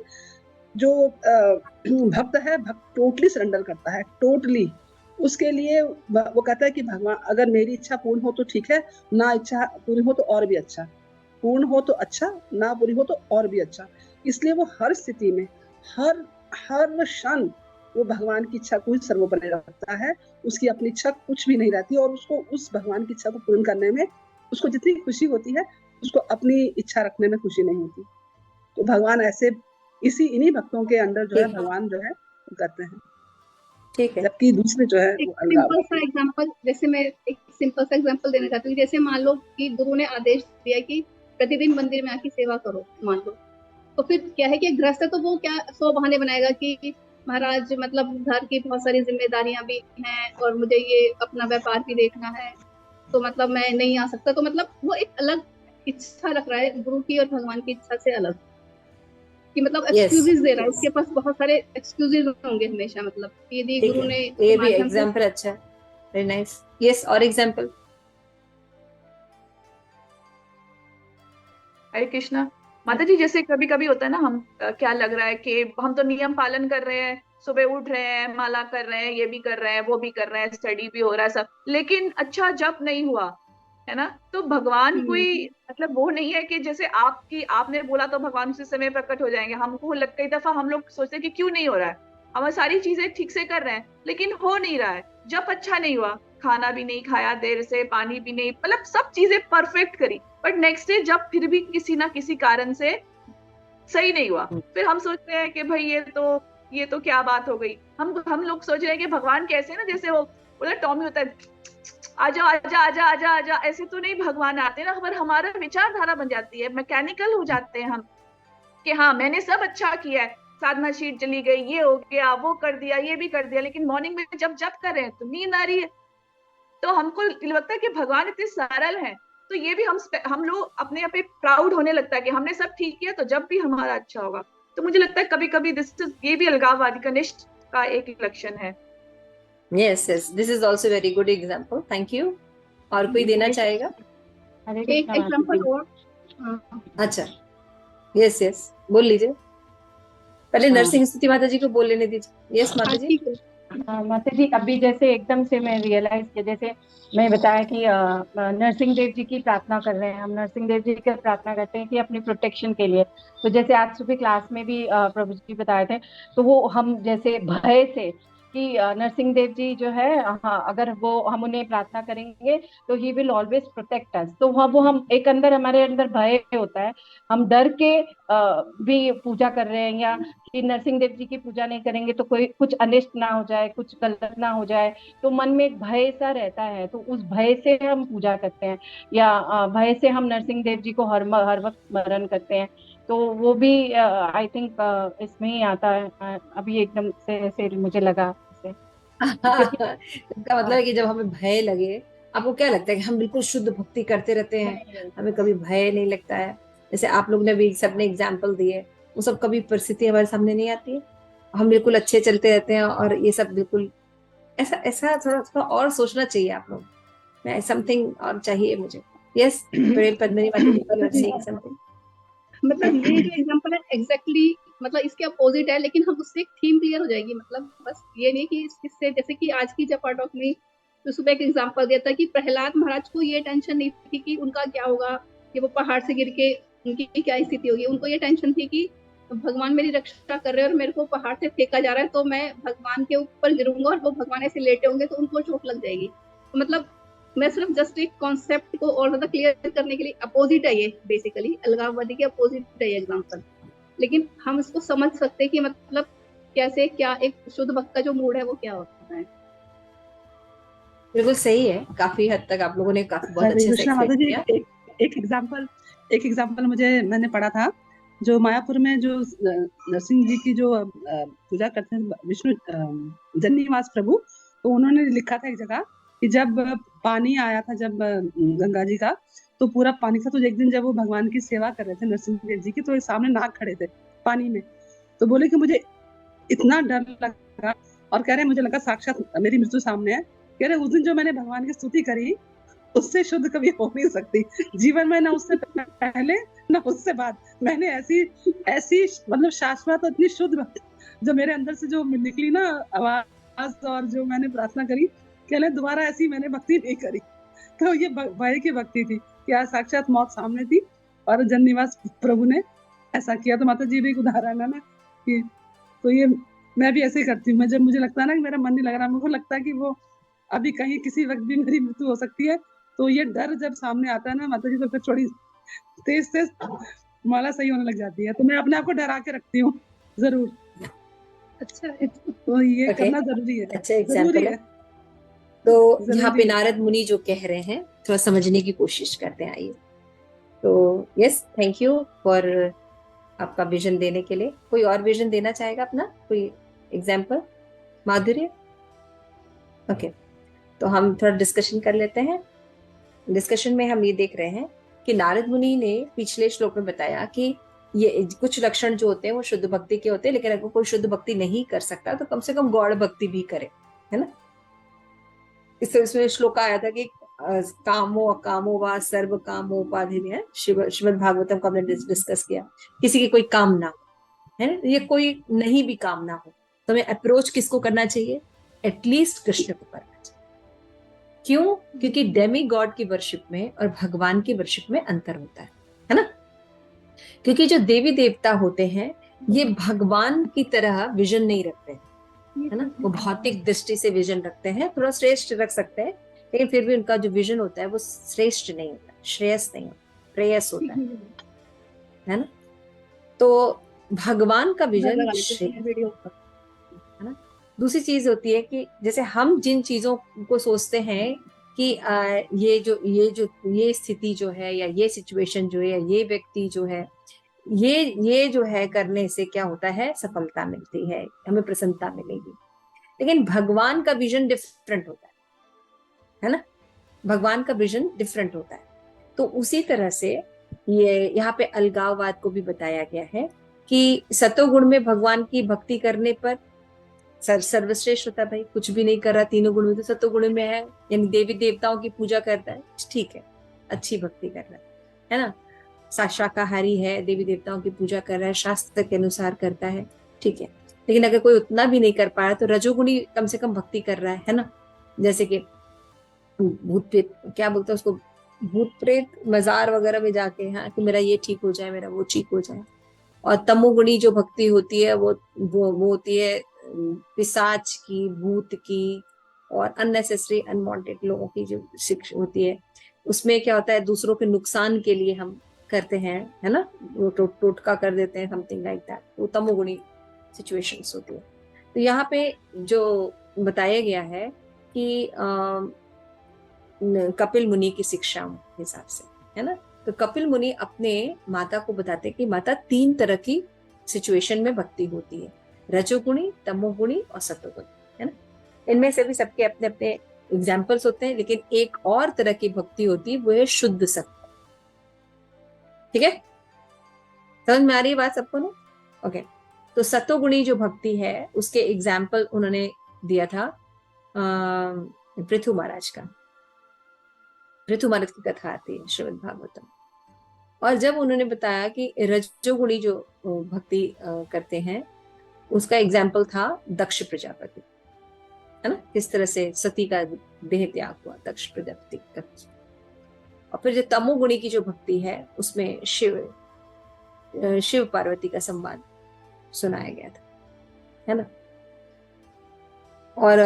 जो भक्त है, भक्त टोटली सरेंडर करता है, टोटली। उसके लिए वो कहता है कि भगवान, अगर मेरी इच्छा पूर्ण हो तो ठीक है, ना इच्छा पूरी हो तो और भी अच्छा, पूर्ण हो तो अच्छा, ना पूरी हो तो और भी अच्छा। इसलिए वो हर स्थिति में, हर हर क्षण वो भगवान की इच्छा को ही सर्वोपरि रखता है। उसकी अपनी इच्छा कुछ भी नहीं रहती, और उसको उस भगवान की इच्छा को पूर्ण करने में उसको जितनी खुशी होती है, उसको अपनी इच्छा रखने में खुशी नहीं होती। तो भगवान ऐसे इन्हीं भक्तों के अंदर जो है भगवान जो है करते हैं।
ठीक है,
जबकि दूसरे जो है वो अलग।
सिंपल सा एग्जांपल, जैसे मैं एक सिंपल सा एग्जांपल देना चाहती हूँ। जैसे मान लो कि गुरु ने आदेश दिया कि प्रतिदिन मंदिर में आके सेवा करो, मान लो, तो फिर क्या है कि गृहस्थ तो वो क्या 100 बहाने बनाएगा कि महाराज, मतलब घर की बहुत सारी जिम्मेदारियां भी हैं और मुझे ये अपना व्यापार भी देखना है, तो मतलब मैं नहीं आ सकता। तो मतलब वो एक अलग इच्छा रख रहा है गुरु की और भगवान की इच्छा से अलग, कि मतलब एक्सक्यूजेस दे रहा है। उसके पास बहुत सारे एक्सक्यूजेस होंगे हमेशा, मतलब यदि गुरु ने
ये भी एग्जांपल अच्छा है, वेरी नाइस। यस, और एग्जांपल?
हरे कृष्णा। माता जी, जैसे कभी कभी होता है ना, हम क्या लग रहा है कि हम तो नियम पालन कर रहे हैं, सुबह उठ रहे हैं, माला कर रहे हैं, ये भी कर रहे हैं, वो भी कर रहे हैं, स्टडी भी हो रहा है सब, लेकिन अच्छा जप नहीं हुआ, है ना। तो भगवान कोई मतलब वो नहीं है कि जैसे आपने बोला तो भगवान उसी समय प्रकट हो जाएंगे। हमको कई दफा हम लोग सोचते हैं कि क्यों नहीं हो रहा है, हम सारी चीजें ठीक से कर रहे हैं लेकिन हो नहीं रहा है। जब अच्छा नहीं हुआ, खाना भी नहीं खाया देर से, पानी भी नहीं, मतलब सब चीजें परफेक्ट करी, बट नेक्स्ट डे जब फिर भी किसी ना किसी कारण से सही नहीं हुआ, फिर हम सोचते हैं कि भाई ये तो क्या बात हो गई। हम लोग सोच रहे हैं कि भगवान कैसे ना, जैसे वो बोला टॉमी होता है, आजा आजा आजा आजा आजा, ऐसे तो नहीं भगवान आते ना। पर हमारा विचारधारा बन जाती है, मैकेनिकल हो जाते हैं हम कि हाँ मैंने सब अच्छा किया है, साधना शीट चली गई, ये हो गया, वो कर दिया, ये भी कर दिया, लेकिन मॉर्निंग में जब जब कर रहे हैं तो नींद आ रही है। तो हमको लगता है कि भगवान इतने सरल हैं, तो ये भी हम लोग अपने आप पे प्राउड होने लगता है कि हमने सब ठीक किया तो जब भी हमारा अच्छा होगा। तो मुझे लगता है कभी कभी ये भी अलगाववादी कनिष्ठ का एक लक्षण है।
Yes yes, this is also very good example, thank you. और कोई देना चाहेगा?
हरे
एक
कृष्णा माता
एग्जांपल
जी।
और
अच्छा, यस यस, बोल लीजिए। पहले
हाँ।
नरसिंह स्तुति माता जी को बोल लेने दीजिए। यस माता जी।
ठीक है।
हाँ, माता जी अभी जैसे एकदम से मैं रियलाइज किया, जैसे मैं बताया कि नरसिंह देव जी की प्रार्थना कर रहे हैं हम, नरसिंह देव जी की प्रार्थना करते हैं कि अपनी प्रोटेक्शन के लिए। तो जैसे आज सुबह क्लास में भी प्रभु जी बताए थे, तो वो हम जैसे भय से कि नरसिंह देव जी जो है, हाँ अगर वो हम उन्हें प्रार्थना करेंगे तो he will always protect us. तो वो हम एक अंदर हमारे अंदर भय होता है, हम डर के भी पूजा कर रहे हैं, या कि नरसिंह देव जी की पूजा नहीं करेंगे तो कोई कुछ अनिष्ट ना हो जाए, कुछ गलत ना हो जाए, तो मन में एक भय सा रहता है। तो उस भय से हम पूजा करते हैं, या भय से हम नरसिंह देव जी को हर वक्त स्मरण करते हैं। तो वो भी आई थिंक इसमें ही आता है। अभी एकदम से ऐसे मुझे लगा इसे, क्योंकि
इसका मतलब है कि जब हमें भय लगे, आपको क्या लगता है कि हम बिल्कुल शुद्ध भक्ति करते रहते हैं,
नहीं,
हमें कभी भय नहीं लगता है? जैसे आप लोग ने भी सबने एग्जाम्पल दिए, वो सब कभी परिस्थिति हमारे सामने नहीं आती है, हम बिल्कुल अच्छे चलते रहते हैं, और ये सब बिल्कुल ऐसा ऐसा थोड़ा थोड़ा और सोचना चाहिए आप लोग। मैं समथिंग और चाहिए मुझे। यस, पद्मिनी माता जी, यू
माता
आर
जी,
सेइंग समथिंग।
मतलब ये जो एग्जांपल है एग्जैक्टली मतलब इसके अपोजिट है, लेकिन हम उससे एक थीम क्लियर हो जाएगी। मतलब बस ये नहीं कि इससे, जैसे कि आज की जब पार्ट ऑफ में तो सुबह एक एग्जांपल दिया था कि प्रहलाद महाराज को ये टेंशन नहीं थी कि उनका क्या होगा, कि वो पहाड़ से गिर के उनकी क्या स्थिति होगी। उनको ये टेंशन थी कि भगवान मेरी रक्षा कर रहे हैं और मेरे को पहाड़ से फेंका जा रहा है, तो मैं भगवान के ऊपर गिरूंगा और वो भगवान ऐसे लेटे होंगे तो उनको चोट लग जाएगी। तो मतलब मैं सिर्फ जस्ट एक कॉन्सेप्ट को और ज्यादा क्लियर करने के लिए, अपोजिट है ये, बेसिकली अलगाववादी के अपोजिट है ये एग्जांपल। लेकिन हम इसको समझ सकते हैं कि मतलब कैसे, क्या एक शुद्ध भक्त का जो मूड है वो क्या होता है।
बिल्कुल सही है, काफी हद तक आप लोगों ने काफी बहुत
हरे
अच्छे से
कृष्णा
एक्सप्लेन
माता जी,
किया।
एक एग्जाम्पल मुझे मैंने पढ़ा था, जो मायापुर में जो नरसिंह जी की जो पूजा करते हैं विष्णु जन्नीवास प्रभु, तो उन्होंने लिखा था एक जगह कि जब पानी आया था, जब गंगा जी का, तो पूरा पानी था, तो एक दिन जब वो भगवान की सेवा कर रहे थे नरसिंह देव जी की, तो एक सामने नाग खड़े थे पानी में। तो बोले कि मुझे इतना डर लगा, और कह रहे मुझे लगा साक्षात मेरी मृत्यु सामने है। कह रहे उस दिन जो मैंने भगवान की स्तुति करी, उससे शुद्ध कभी हो नहीं सकती जीवन में, ना उससे पहले ना उससे बाद। मैंने ऐसी ऐसी मतलब शाश्वत इतनी शुद्ध भक्ति जो मेरे अंदर से जो निकली ना आवाज, और जो मैंने प्रार्थना करी, कहले दोबारा ऐसी मैंने भक्ति नहीं करी। तो ये भय की भक्ति थी कि आज साक्षात मौत सामने थी और जन्निवास प्रभु ने ऐसा किया। तो माता जी भी एक उदाहरण है ना कि, तो ये मैं भी ऐसे ही करती हूँ। मैं जब मुझे लगता है ना कि मेरा मन नहीं लग रहा, मुझे लगता है कि वो अभी कहीं किसी वक्त भी मेरी मृत्यु हो सकती है, तो ये डर जब सामने आता है ना माता जी, तो फिर थोड़ी तेज तेज माला सही होने लग जाती है। तो मैं अपने आप को डरा के रखती हूँ जरूर।
अच्छा है।
तो ये
ओके,
करना जरूरी है,
अच्छा
जरूरी
एग्जाम्पल है।
है,
तो यहाँ
जरूरी
पे
है।
नारद मुनि जो कह रहे हैं, थोड़ा समझने की कोशिश करते हैं, आइए। तो यस, थैंक यू फॉर आपका विजन देने के लिए। कोई और विजन देना चाहेगा अपना, कोई एग्जाम्पल? माधुर्य? ओके, तो हम थोड़ा डिस्कशन कर लेते हैं। डिस्कशन में हम ये देख रहे हैं कि नारद मुनि ने पिछले श्लोक में बताया कि ये कुछ लक्षण जो होते हैं वो शुद्ध भक्ति के होते हैं, लेकिन अगर कोई शुद्ध भक्ति नहीं कर सकता तो कम से कम गौड़ भक्ति भी करे, है ना। इसमें श्लोक आया था कि कामो अकामो व सर्व कामोपाधि है, श्रीमद् भागवतम का हमने डिस्कस किया। किसी की कोई कामना हो, है, ये कोई नहीं भी कामना हो, तो हमें अप्रोच किसको करना चाहिए? एटलीस्ट कृष्ण को करना चाहिए। क्यों? क्योंकि डेमी गॉड की वर्शिप में और भगवान की वर्शिप में अंतर होता है ना? क्योंकि जो देवी देवता होते हैं ये भगवान की तरह विजन नहीं रखते, है ना? वो भौतिक दृष्टि से विजन रखते हैं, थोड़ा श्रेष्ठ रख सकते हैं, लेकिन फिर भी उनका जो विजन होता है वो श्रेष्ठ नहीं होता, श्रेयस नहीं होता, प्रेयस होता है ना? तो भगवान का विजन है ना। दूसरी चीज होती है कि जैसे हम जिन चीजों को सोचते हैं कि ये स्थिति जो है या ये सिचुएशन जो है या ये व्यक्ति जो है ये जो है करने से क्या होता है, सफलता मिलती है, हमें प्रसन्नता मिलेगी, लेकिन भगवान का विजन डिफरेंट होता है ना? भगवान का विजन डिफरेंट होता है। तो उसी तरह से ये यहाँ पे अलगाववाद को भी बताया गया है कि सतोगुण में भगवान की भक्ति करने पर सर्वश्रेष्ठ होता है। भाई कुछ भी नहीं कर रहा तीनों गुण में, तो सतोगुण में है, यानी देवी देवताओं की पूजा करता है, ठीक है, अच्छी भक्ति कर रहा है ना? शाकाहारी है, देवी देवताओं की पूजा कर रहा है, शास्त्र के अनुसार करता है, ठीक है। लेकिन अगर कोई उतना भी नहीं कर पा रहा तो रजोगुणी कम से कम भक्ति कर रहा है ना? जैसे कि भूत प्रेत, क्या बोलते हैं उसको, भूत प्रेत मजार वगैरह में जाके, हाँ, कि मेरा ये ठीक हो जाए, मेरा वो ठीक हो जाए। और तमोगुणी जो भक्ति होती है वो होती है पिशाच की, भूत की और अननेसेसरी अनवांटेड लोगों की जो शिक्षा होती है, उसमें क्या होता है, दूसरों के नुकसान के लिए हम करते हैं, है ना, वो टोटका कर देते हैं, समथिंग लाइक दैट, वो तमोगुणी सिचुएशंस होती है। तो यहाँ पे जो बताया गया है कि कपिल मुनि की शिक्षा के हिसाब से, है ना, तो कपिल मुनि अपने माता को बताते कि माता 3 तरह की सिचुएशन में भक्ति होती है, रजोगुणी, तमोगुणी और सतोगुणी, है ना। इनमें से भी सबके अपने अपने एग्जाम्पल्स होते हैं, लेकिन एक और तरह की भक्ति होती है, वो है शुद्ध सत्व। ठीक है, समझ में आ रही है बात सबको ना? ओके। तो सतोगुणी जो भक्ति है उसके एग्जाम्पल उन्होंने दिया था पृथु महाराज का। पृथु महाराज की कथा आती है श्रीमद् भागवतम, और जब उन्होंने बताया कि रजोगुणी जो भक्ति करते हैं उसका एग्जाम्पल था दक्ष प्रजापति, है ना, किस तरह से सती का देह त्याग हुआ दक्ष प्रजापति का। और फिर जो तमोगुणी की जो भक्ति है उसमें शिव पार्वती का संवाद सुनाया गया था, है ना। और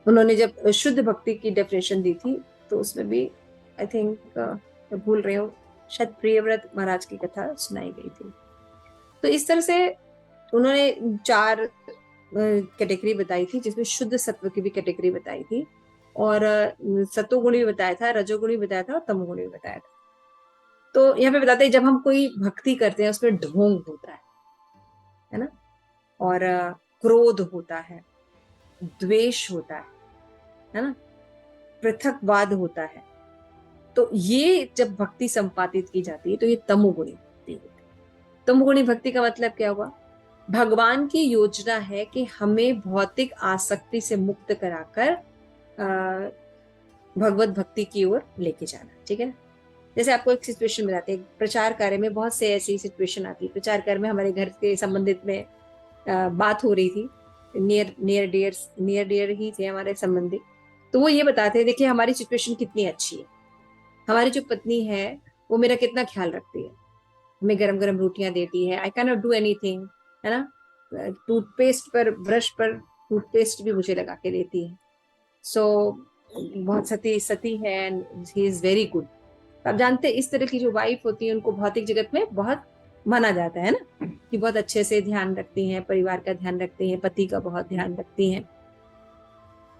उन्होंने जब शुद्ध भक्ति की डेफिनेशन दी थी तो उसमें भी आई थिंक भूल रही हूँ, शायद प्रियव्रत महाराज की कथा सुनाई गई थी। तो इस तरह से उन्होंने 4 कैटेगरी बताई थी, जिसमें शुद्ध सत्व की भी कैटेगरी बताई थी, और सतोगुणी भी बताया था, रजोगुणी बताया था और तमोगुणी भी बताया था। तो यहाँ पे बताते हैं जब हम कोई भक्ति करते हैं उसमें ढोंग होता है ना, और क्रोध होता है, द्वेष होता है ना, पृथकवाद होता है। तो ये जब भक्ति संपादित की जाती है तो ये तमोगुणी भक्ति होती है। तमोगुणी भक्ति का मतलब क्या हुआ? भगवान की योजना है कि हमें भौतिक आसक्ति से मुक्त कराकर भगवत भक्ति की ओर लेके जाना, ठीक है। जैसे आपको एक सिचुएशन बताते हैं, प्रचार कार्य में बहुत से ऐसी सिचुएशन आती है। प्रचार कार्य में हमारे घर के संबंधित में बात हो रही थी, नियर डियर ही थे हमारे संबंधी। तो वो ये बताते हैं, देखिए हमारी सिचुएशन कितनी अच्छी है, हमारी जो पत्नी है वो मेरा कितना ख्याल रखती है, हमें गरम गरम रोटियां देती है, I can not do anything, है ना, टूथपेस्ट पर, ब्रश पर टूथपेस्ट भी मुझे लगा के देती है। सो बहुत सती है and he is very good. आप जानते हैं इस तरह की जो वाइफ होती है उनको भौतिक जगत में बहुत माना जाता है ना, कि बहुत अच्छे से ध्यान रखती हैं, परिवार का ध्यान रखती हैं, पति का बहुत ध्यान रखती हैं।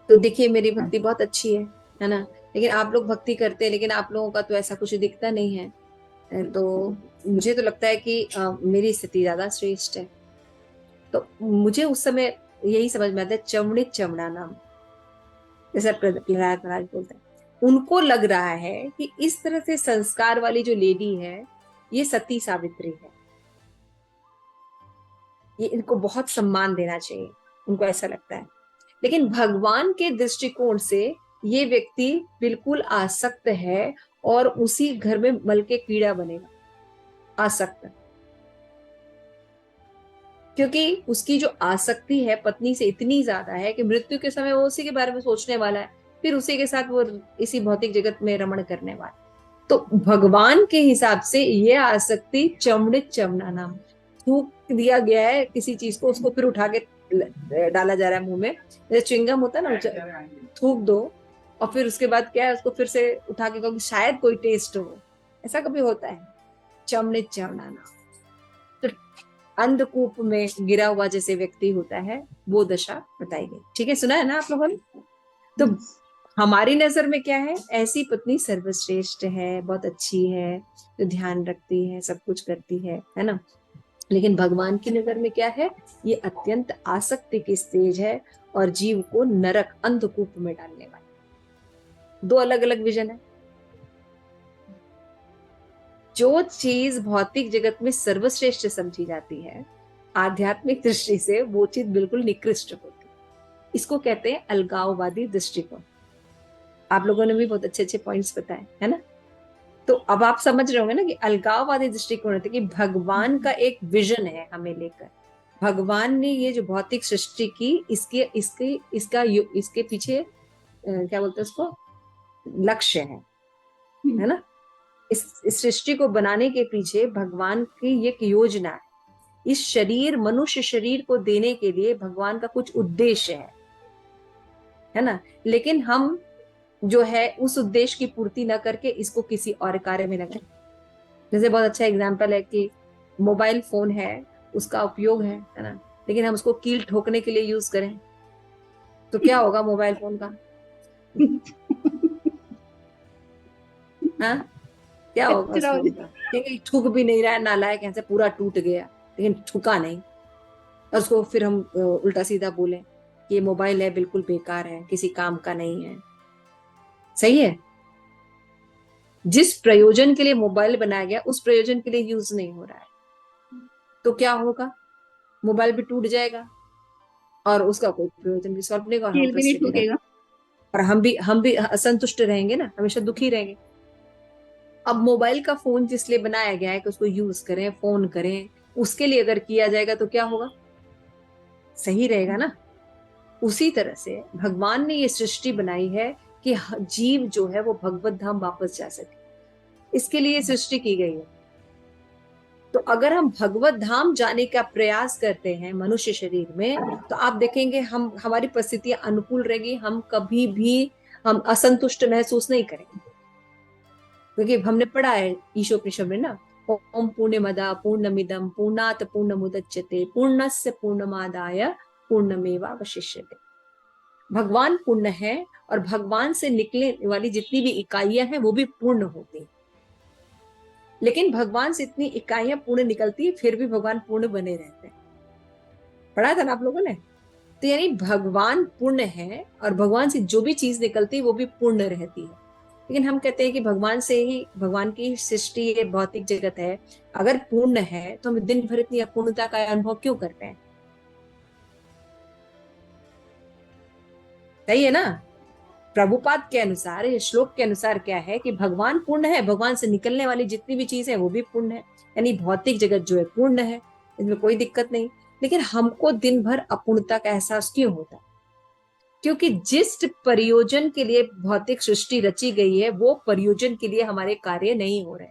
तो देखिए मेरी भक्ति बहुत अच्छी है ना। लेकिन आप लोग भक्ति करते हैं, लेकिन आप लोगों का तो ऐसा कुछ दिखता नहीं है। तो मुझे तो लगता है कि मेरी स्थिति ज्यादा श्रेष्ठ है। तो मुझे उस समय यही समझ में आता है, चमड़ित चमड़ा नाम, जैसे प्रहलाद महाराज बोलते हैं, उनको लग रहा है कि इस तरह से संस्कार वाली जो लेडी है ये सती सावित्री है, ये इनको बहुत सम्मान देना चाहिए, उनको ऐसा लगता है। लेकिन भगवान के दृष्टिकोण से ये व्यक्ति बिल्कुल आसक्त है और उसी घर में मल के कीड़ा बनेगा, आसक्त, क्योंकि उसकी जो आसक्ति है पत्नी से इतनी ज्यादा है कि मृत्यु के समय वो उसी के बारे में सोचने वाला है फिर उसी के साथ वो इसी भौतिक जगत में रमण करने वाले। तो भगवान के हिसाब से ये आसक्ति चमड़ित चमना नाम, थूक दिया गया है किसी चीज को, उसको फिर उठा के डाला जा रहा है मुंह में, जैसे च्युइंगम होता है ना, थूक दो और फिर उसके बाद क्या है, उसको फिर से उठा के कहो शायद कोई टेस्ट हो, ऐसा कभी होता है? चमड़ित चमना नाम। तो अंधकूप में गिरा हुआ जैसे व्यक्ति होता है, वो दशा बताई गई। ठीक है, सुना है ना आप लोगों ने? तो हमारी नजर में क्या है, ऐसी पत्नी सर्वश्रेष्ठ है, बहुत अच्छी है, जो ध्यान रखती है, सब कुछ करती है ना। लेकिन भगवान की नजर में क्या है, ये अत्यंत आसक्ति की स्टेज है और जीव को नरक अंधकूप में डालने वाली। दो अलग अलग विजन है। जो चीज भौतिक जगत में सर्वश्रेष्ठ समझी जाती है, आध्यात्मिक दृष्टि से वो चीज बिल्कुल निकृष्ट होती है। इसको कहते हैं अलगाववादी दृष्टिकोण। आप लोगों ने भी बहुत अच्छे अच्छे पॉइंट्स बताए, है ना। तो अब आप समझ रहे होंगे ना कि अलगाववादी दृष्टिकोण होता है कि भगवान का एक विजन है हमें लेकर। भगवान ने ये जो भौतिक सृष्टि की, इसके पीछे क्या बोलते हैं उसको, लक्ष्य है ना। इस सृष्टि को बनाने के पीछे भगवान की एक योजना है। इस शरीर, मनुष्य शरीर को देने के लिए भगवान का कुछ उद्देश्य है ना। लेकिन हम जो है उस उद्देश्य की पूर्ति न करके इसको किसी और कार्य में लगाएं। जैसे बहुत अच्छा एग्जांपल है कि मोबाइल फोन है, उसका उपयोग है ना, लेकिन हम उसको कील ठोकने के लिए यूज करें तो क्या होगा मोबाइल फोन का? हाँ, क्या होगा उस फोन का? ठीक, ठुक भी नहीं रहा है, नालायक ऐसे पूरा टूट गया, लेकिन ठुका नहीं। और उसको फिर हम उल्टा सीधा बोले कि ये मोबाइल है बिल्कुल बेकार है, किसी काम का नहीं है। सही है, जिस प्रयोजन के लिए मोबाइल बनाया गया उस प्रयोजन के लिए यूज नहीं हो रहा है, तो क्या होगा? मोबाइल भी टूट जाएगा और उसका कोई प्रयोजन भी सॉल्व नहीं होगा,
भी नहीं टूटेगा
और हम भी असंतुष्ट रहेंगे ना, हमेशा दुखी रहेंगे। अब मोबाइल का फोन जिसलिए बनाया गया है कि उसको यूज करें, फोन करें, उसके लिए अगर किया जाएगा तो क्या होगा? सही रहेगा ना। उसी तरह से भगवान ने ये सृष्टि बनाई है कि जीव जो है वो भगवत धाम वापस जा सके, इसके लिए सृष्टि की गई है। तो अगर हम भगवत धाम जाने का प्रयास करते हैं मनुष्य शरीर में, तो आप देखेंगे हमारी परिस्थितियां अनुकूल रहेगी, हम कभी भी हम असंतुष्ट महसूस नहीं करेंगे। क्योंकि हमने पढ़ा है ईशोपनिषद में ना, ओम पूर्णमदा पूर्णमिदम पूर्णात पूर्णमुदच्यते पूर्णस्य पूर्णमादाय पूर्णमेवावशिष्यते। भगवान पूर्ण है और भगवान से निकलने वाली जितनी भी इकाइयां हैं वो भी पूर्ण होती हैं। लेकिन भगवान से इतनी इकाइयां पूर्ण निकलती है, फिर भी भगवान पूर्ण बने रहते हैं। पढ़ा था ना आप लोगों ने? तो यानी भगवान पूर्ण है और भगवान से जो भी चीज निकलती है वो भी पूर्ण रहती है। लेकिन हम कहते हैं कि भगवान से ही, भगवान की सृष्टि ये भौतिक जगत है, अगर पूर्ण है तो हम दिन भर इतनी अपूर्णता का अनुभव क्यों करते हैं? सही है ना। प्रभुपाद के अनुसार, इस श्लोक के अनुसार क्या है कि भगवान पूर्ण है, भगवान से निकलने वाली जितनी भी चीज है वो भी पूर्ण है, यानी भौतिक जगत जो है पूर्ण है, इसमें कोई दिक्कत नहीं। लेकिन हमको दिन भर अपूर्णता का एहसास क्यों होता है? क्योंकि जिस प्रयोजन के लिए भौतिक सृष्टि रची गई है वो प्रयोजन के लिए हमारे कार्य नहीं हो रहे।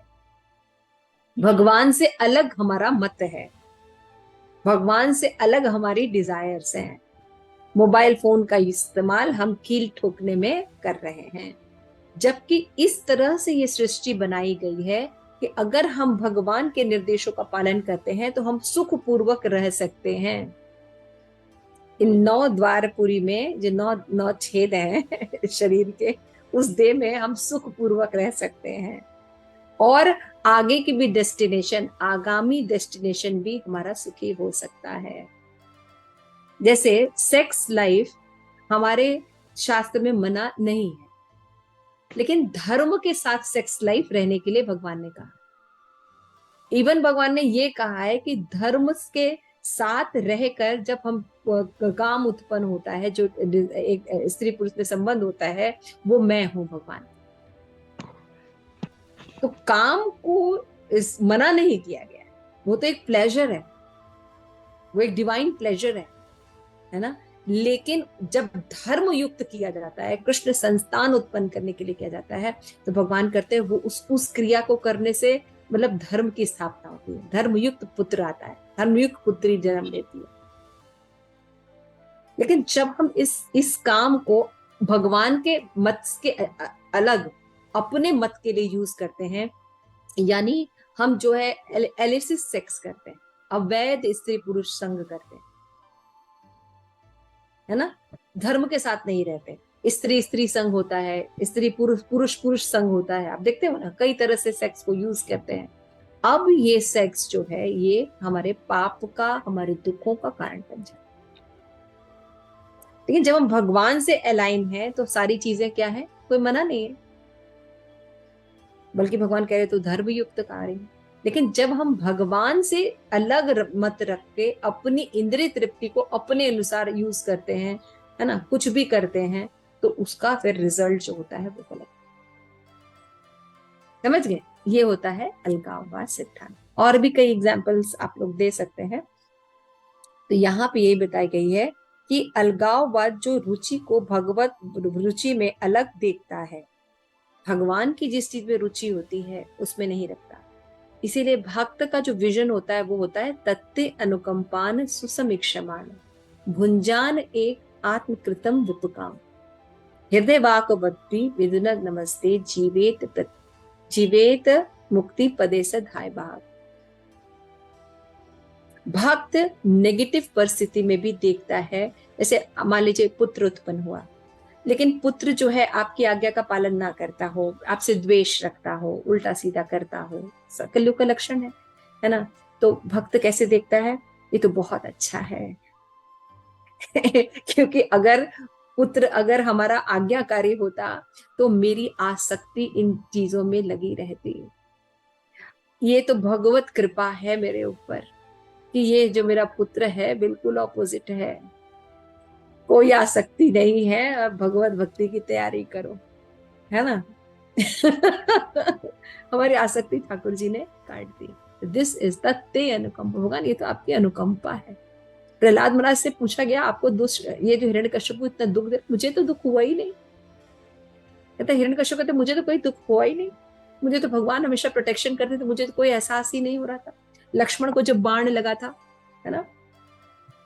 भगवान से अलग हमारा मत है, भगवान से अलग हमारी डिजायर्स हैं। मोबाइल फोन का इस्तेमाल हम कील ठोकने में कर रहे हैं, जबकि इस तरह से ये सृष्टि बनाई गई है कि अगर हम भगवान के निर्देशों का पालन करते हैं तो हम सुखपूर्वक रह सकते हैं। इन 9 द्वारपुरी में जो 9 छेद हैं शरीर के, उस देह में हम सुखपूर्वक रह सकते हैं और आगे की भी डेस्टिनेशन, आगामी डेस्टिनेशन भी हमारा सुखी हो सकता है। जैसे सेक्स लाइफ हमारे शास्त्र में मना नहीं है, लेकिन धर्म के साथ सेक्स लाइफ रहने के लिए भगवान ने कहा। इवन भगवान ने ये कहा है कि धर्म के साथ रहकर जब हम काम उत्पन्न होता है, जो एक स्त्री पुरुष में संबंध होता है, वो मैं हूं भगवान। तो काम को मना नहीं किया गया है, वो तो एक प्लेजर है, वो एक डिवाइन प्लेजर है ना। लेकिन जब धर्म युक्त किया जाता है, कृष्ण संस्थान उत्पन्न करने के लिए किया जाता है, तो भगवान करते हैं वो उस क्रिया को करने से मतलब धर्म की स्थापना होती है, धर्मयुक्त पुत्र आता है, धर्मयुक्त पुत्री जन्म लेती है। लेकिन जब हम इस काम को भगवान के मत के अलग अपने मत के लिए यूज करते हैं, यानी हम जो है एलिसिस सेक्स करते हैं, अवैध स्त्री पुरुष संग करते हैं, है ना, धर्म के साथ नहीं रहते, स्त्री स्त्री संग होता है, स्त्री पुरुष पुरुष पुरुष संग होता है, आप देखते हो ना, कई तरह से सेक्स को यूज करते हैं। अब ये सेक्स जो है ये हमारे पाप का, हमारे दुखों का कारण बन जाता है। लेकिन जब हम भगवान से अलाइन है तो सारी चीजें क्या है, कोई मना नहीं है, बल्कि भगवान कह रहे तो धर्म युक्त कार्य है। लेकिन जब हम भगवान से अलग मत रख के अपनी इंद्रिय तृप्ति को अपने अनुसार यूज करते हैं, है ना, कुछ भी करते हैं, तो उसका फिर रिजल्ट जो होता है वो गलत। समझ गए, ये होता है अलगाववाद सिद्धांत। और भी कई एग्जाम्पल्स आप लोग दे सकते हैं। तो यहाँ पे यही बताई गई है कि अलगाववाद जो रुचि को भगवत रुचि में अलग देखता है, भगवान की जिस चीज में रुचि होती है उसमें नहीं रखता। इसीलिए भक्त का जो विजन होता है वो होता है तत्ते अनुकंपान सुसमीक्षमान भुंजान एक आत्मकृतम विपुकाम हृदय वाक बद्री विदुन नमस्ते जीवेत मुक्ति पदे से धाय भाग। भक्त नेगेटिव परिस्थिति में भी देखता है, जैसे मान लीजिए पुत्र उत्पन्न हुआ, लेकिन पुत्र जो है आपकी आज्ञा का पालन ना करता हो, आपसे द्वेष रखता हो, उल्टा सीधा करता हो, कलयुग का लक्षण है ना, तो भक्त कैसे देखता है, ये तो बहुत अच्छा है क्योंकि अगर पुत्र अगर हमारा आज्ञाकारी होता तो मेरी आसक्ति इन चीजों में लगी रहती। ये तो भगवत कृपा है मेरे ऊपर कि ये जो मेरा पुत्र है बिल्कुल ऑपोजिट है, कोई आसक्ति नहीं है, अब भगवत भक्ति की तैयारी करो, है ना हमारी आसक्ति ठाकुर जी ने काट दी। दिस इज द ते अनुकंपा। भगवान ये तो आपकी अनुकंपा है। प्रहलाद महाराज से पूछा गया आपको दुष्ट ये जो हिरण्यकश्यप इतना दुख दे, मुझे तो दुख हुआ ही नहीं। कहते हिरण्यकश्यप कहते मुझे तो कोई दुख हुआ ही नहीं, मुझे तो भगवान हमेशा प्रोटेक्शन करते थे, मुझे तो कोई एहसास ही नहीं हो रहा था। लक्ष्मण को जब बाण लगा था, है ना,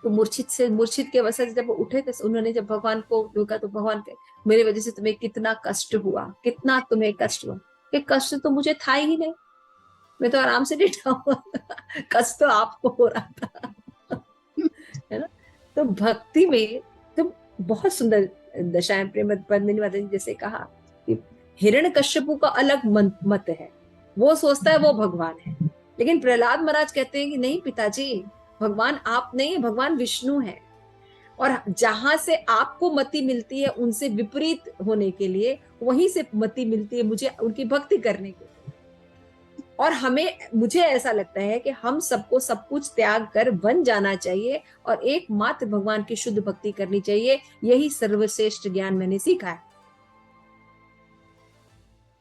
तो मूर्छित के अवस्था से जब उठे थे, उन्होंने जब भगवान को देखा तो भगवान के मेरी वजह से तुम्हें कितना कष्ट हुआ, कितना तुम्हें कष्ट हुआ। कि कष्ट तो मुझे था ही नहीं, मैं तो आराम से लेटा हुआ था, कष्ट तो आपको हो रहा था है ना। तो भक्ति में तो बहुत सुंदर दशाएं प्रेम पद्मिनी माता जी जैसे कहा कि हिरण्यकश्यपु का अलग मत है, वो सोचता है वो भगवान है, लेकिन प्रहलाद महाराज कहते हैं कि नहीं पिताजी, भगवान आप नहीं, भगवान विष्णु है, और जहां से आपको मति मिलती है उनसे विपरीत होने के लिए, वहीं से मति मिलती है मुझे उनकी भक्ति करने के लिए। और मुझे ऐसा लगता है कि हम सबको सब कुछ त्याग कर बन जाना चाहिए और एकमात्र भगवान की शुद्ध भक्ति करनी चाहिए। यही सर्वश्रेष्ठ ज्ञान मैंने सीखा है।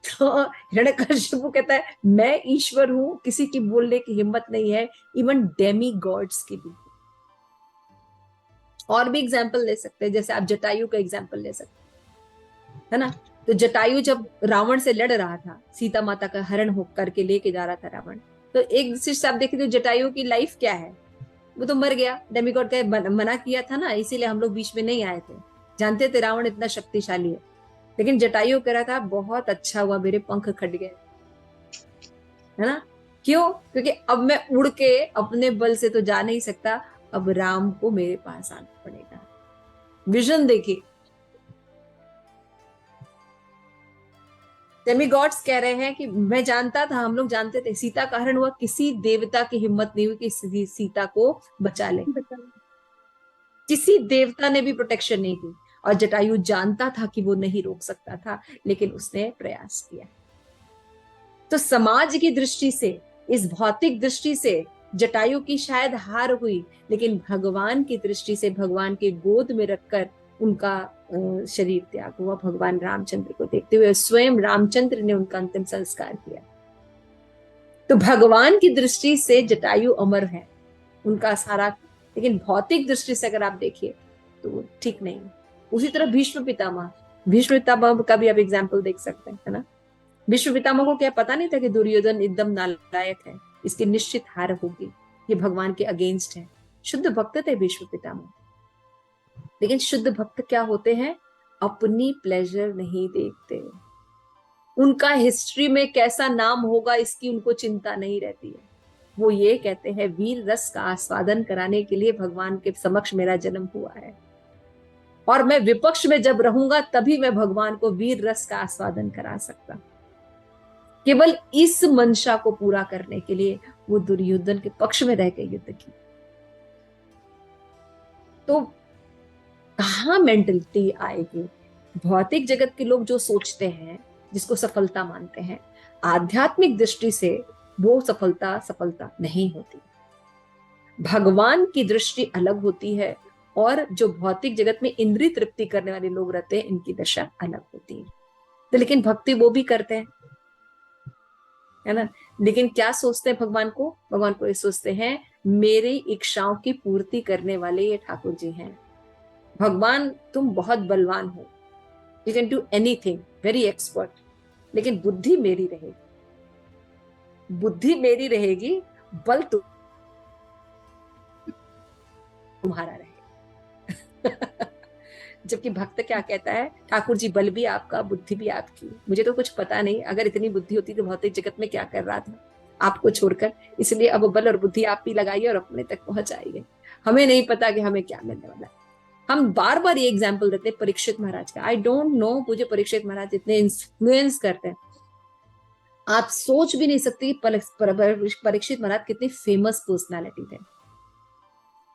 तो हिरण्यकश्यप कहता है मैं ईश्वर हूं, किसी की बोलने की हिम्मत नहीं है, इवन डेमी गॉड्स की भी। और भी एग्जाम्पल ले सकते हैं, जैसे आप जटायु का एग्जाम्पल ले सकते है ना। तो जटायु जब रावण से लड़ रहा था, सीता माता का हरण हो करके लेके जा रहा था रावण, तो एक दृष्टि से आप देखें तो जटायु की लाइफ क्या है, वो तो मर गया, डेमीगॉड का मना किया था ना, इसीलिए हम लोग बीच में नहीं आए थे, जानते थे रावण इतना शक्तिशाली है। लेकिन जटायु कह रहा था बहुत अच्छा हुआ मेरे पंख कट गए, है ना। क्यों? क्योंकि अब मैं उड़ के अपने बल से तो जा नहीं सकता, अब राम को मेरे पास आना पड़ेगा। विजन देखिए, डेमीगॉड्स कह रहे हैं कि मैं जानता था, हम लोग जानते थे सीता का हरण हुआ, किसी देवता की हिम्मत नहीं हुई कि सीता को बचा ले, किसी देवता ने भी प्रोटेक्शन नहीं की। और जटायु जानता था कि वो नहीं रोक सकता था, लेकिन उसने प्रयास किया। तो समाज की दृष्टि से, इस भौतिक दृष्टि से जटायु की शायद हार हुई, लेकिन भगवान की दृष्टि से भगवान के गोद में रखकर उनका शरीर त्याग हुआ। भगवान रामचंद्र को देखते हुए स्वयं रामचंद्र ने उनका अंतिम संस्कार किया। तो भगवान की दृष्टि से जटायु अमर है, उनका सारा। लेकिन भौतिक दृष्टि से अगर आप देखिए तो ठीक नहीं। उसी तरह भीष्म पितामह का भी आप एग्जाम्पल देख सकते हैं, है ना। भीष्म पितामह को क्या पता नहीं था कि दुर्योधन एकदम नालायक है, इसकी निश्चित हार होगी, ये भगवान के अगेंस्ट है। शुद्ध भक्त थे भीष्म पितामह। लेकिन शुद्ध भक्त क्या होते हैं, अपनी प्लेजर नहीं देखते। उनका हिस्ट्री में कैसा नाम होगा इसकी उनको चिंता नहीं रहती है। वो ये कहते हैं वीर रस का आस्वादन कराने के लिए भगवान के समक्ष मेरा जन्म हुआ है, और मैं विपक्ष में जब रहूंगा तभी मैं भगवान को वीर रस का आस्वादन करा सकता। केवल इस मंशा को पूरा करने के लिए वो दुर्योधन के पक्ष में रह के युद्ध की। तो कहाँ मेंटलिटी आएगी? भौतिक जगत के लोग जो सोचते हैं, जिसको सफलता मानते हैं, आध्यात्मिक दृष्टि से वो सफलता नहीं होती। भगवान की दृष्टि अलग होती है, और जो भौतिक जगत में इंद्रिय तृप्ति करने वाले लोग रहते हैं, इनकी दशा अलग होती है। तो लेकिन भक्ति वो भी करते हैं, है ना। लेकिन क्या सोचते हैं भगवान को? भगवान को ये सोचते हैं मेरी इच्छाओं की पूर्ति करने वाले ये ठाकुर जी हैं। भगवान तुम बहुत बलवान हो, you can do anything, very expert, लेकिन बुद्धि मेरी रहेगी, बल तुम्हारा रहेगा। जबकि भक्त क्या कहता है, ठाकुर जी बल भी आपका, बुद्धि भी आपकी, मुझे तो कुछ पता नहीं, अगर इतनी बुद्धि होती तो भौतिक जगत में क्या कर रहा था आपको छोड़कर, इसलिए अब बल और बुद्धि आप ही लगाइए और अपने तक पहुंचाइए। हमें नहीं पता कि हमें क्या मिलने वाला है। हम बार बार ये एग्जाम्पल देते हैं परीक्षित महाराज का। आई डोंट नो, मुझे परीक्षित महाराज इतने इन्फ्लुएंस करते हैं, आप सोच भी नहीं सकते कि परीक्षित महाराज कितनी फेमस पर्सनालिटी थे।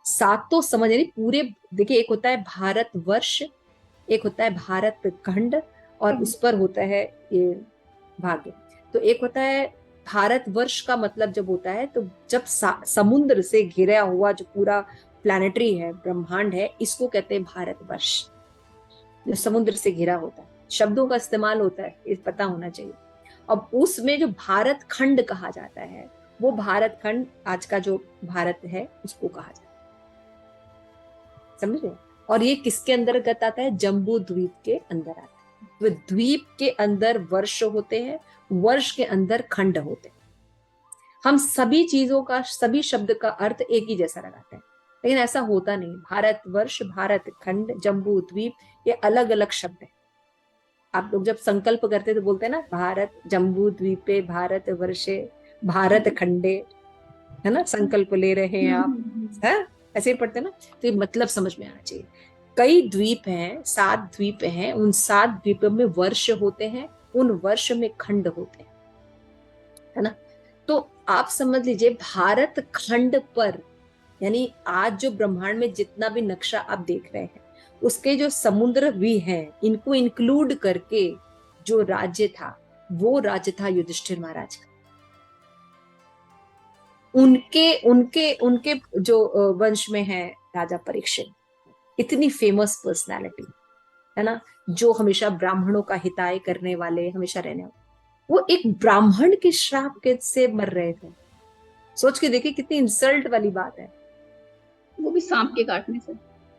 सातों समझ नहीं पूरे, देखिए एक होता है भारतवर्ष, एक होता है भारत खंड, और उस पर होता है ये भाग्य। तो एक होता है भारतवर्ष का मतलब जब होता है तो जब समुद्र से घिरा हुआ जो पूरा प्लैनेटरी है, ब्रह्मांड है, इसको कहते हैं भारतवर्ष, जो समुद्र से घिरा होता है। शब्दों का इस्तेमाल होता है, ये पता होना चाहिए। अब उसमें जो भारत खंड कहा जाता है, वो भारत खंड आज का जो भारत है उसको कहा जाता है, समझ रहे? और ये किसके अंतर्गत आता है? जम्बू द्वीप के अंदर आता है। तो द्वीप के अंदर वर्ष होते हैं, वर्ष के अंदर खंड होते हैं। हम सभी चीजों का, सभी शब्द का अर्थ एक ही जैसा लगाते हैं, लेकिन ऐसा होता नहीं। भारत वर्ष, भारत खंड, जम्बू द्वीप, ये अलग अलग शब्द है। आप लोग जब संकल्प करते हैं तो बोलते हैं ना, भारत जम्बू द्वीपे, भारत वर्षे, भारत खंडे, है ना, संकल्प ले रहे हैं आप, है ऐसे ही पढ़ते हैं ना। तो ये मतलब समझ में आना चाहिए। कई द्वीप हैं, 7 द्वीप हैं, उन 7 द्वीपों में वर्ष होते हैं, उन वर्ष में खंड होते हैं, है ना। तो आप समझ लीजिए भारत खंड पर, यानी आज जो ब्रह्मांड में जितना भी नक्शा आप देख रहे हैं, उसके जो समुद्र भी हैं, इनको इंक्लूड करके जो राज्य था, वो राज्य था युधिष्ठिर महाराज का। उनके जो वंश में है राजा परीक्षित, इतनी फेमस पर्सनालिटी, है ना, जो हमेशा ब्राह्मणों का हिताय करने वाले हमेशा रहने वाले, वो एक ब्राह्मण के श्राप के से मर रहे थे। सोच के देखिए कितनी इंसल्ट वाली बात है।
वो भी सांप के काटने से,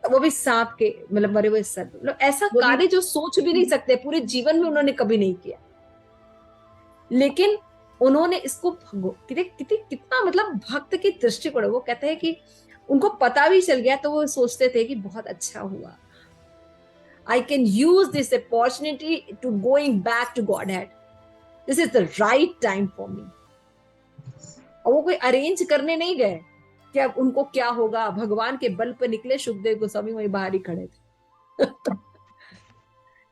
वो भी सांप के, मतलब मरे हुए सर, मतलब ऐसा कार्य जो सोच भी नहीं सकते, पूरे जीवन में उन्होंने कभी नहीं किया, लेकिन उन्होंने इसको कितना मतलब भक्त की दृष्टिकोण। वो कहते हैं कि उनको पता भी चल गया तो वो सोचते थे कि बहुत अच्छा हुआ, I can use this opportunity to going back to Godhead. This is the right time for me. और वो कोई अरेंज करने नहीं गए कि अब उनको क्या होगा, भगवान के बल पर निकले। सुखदेव गोस्वामी वहीं बाहर ही खड़े थे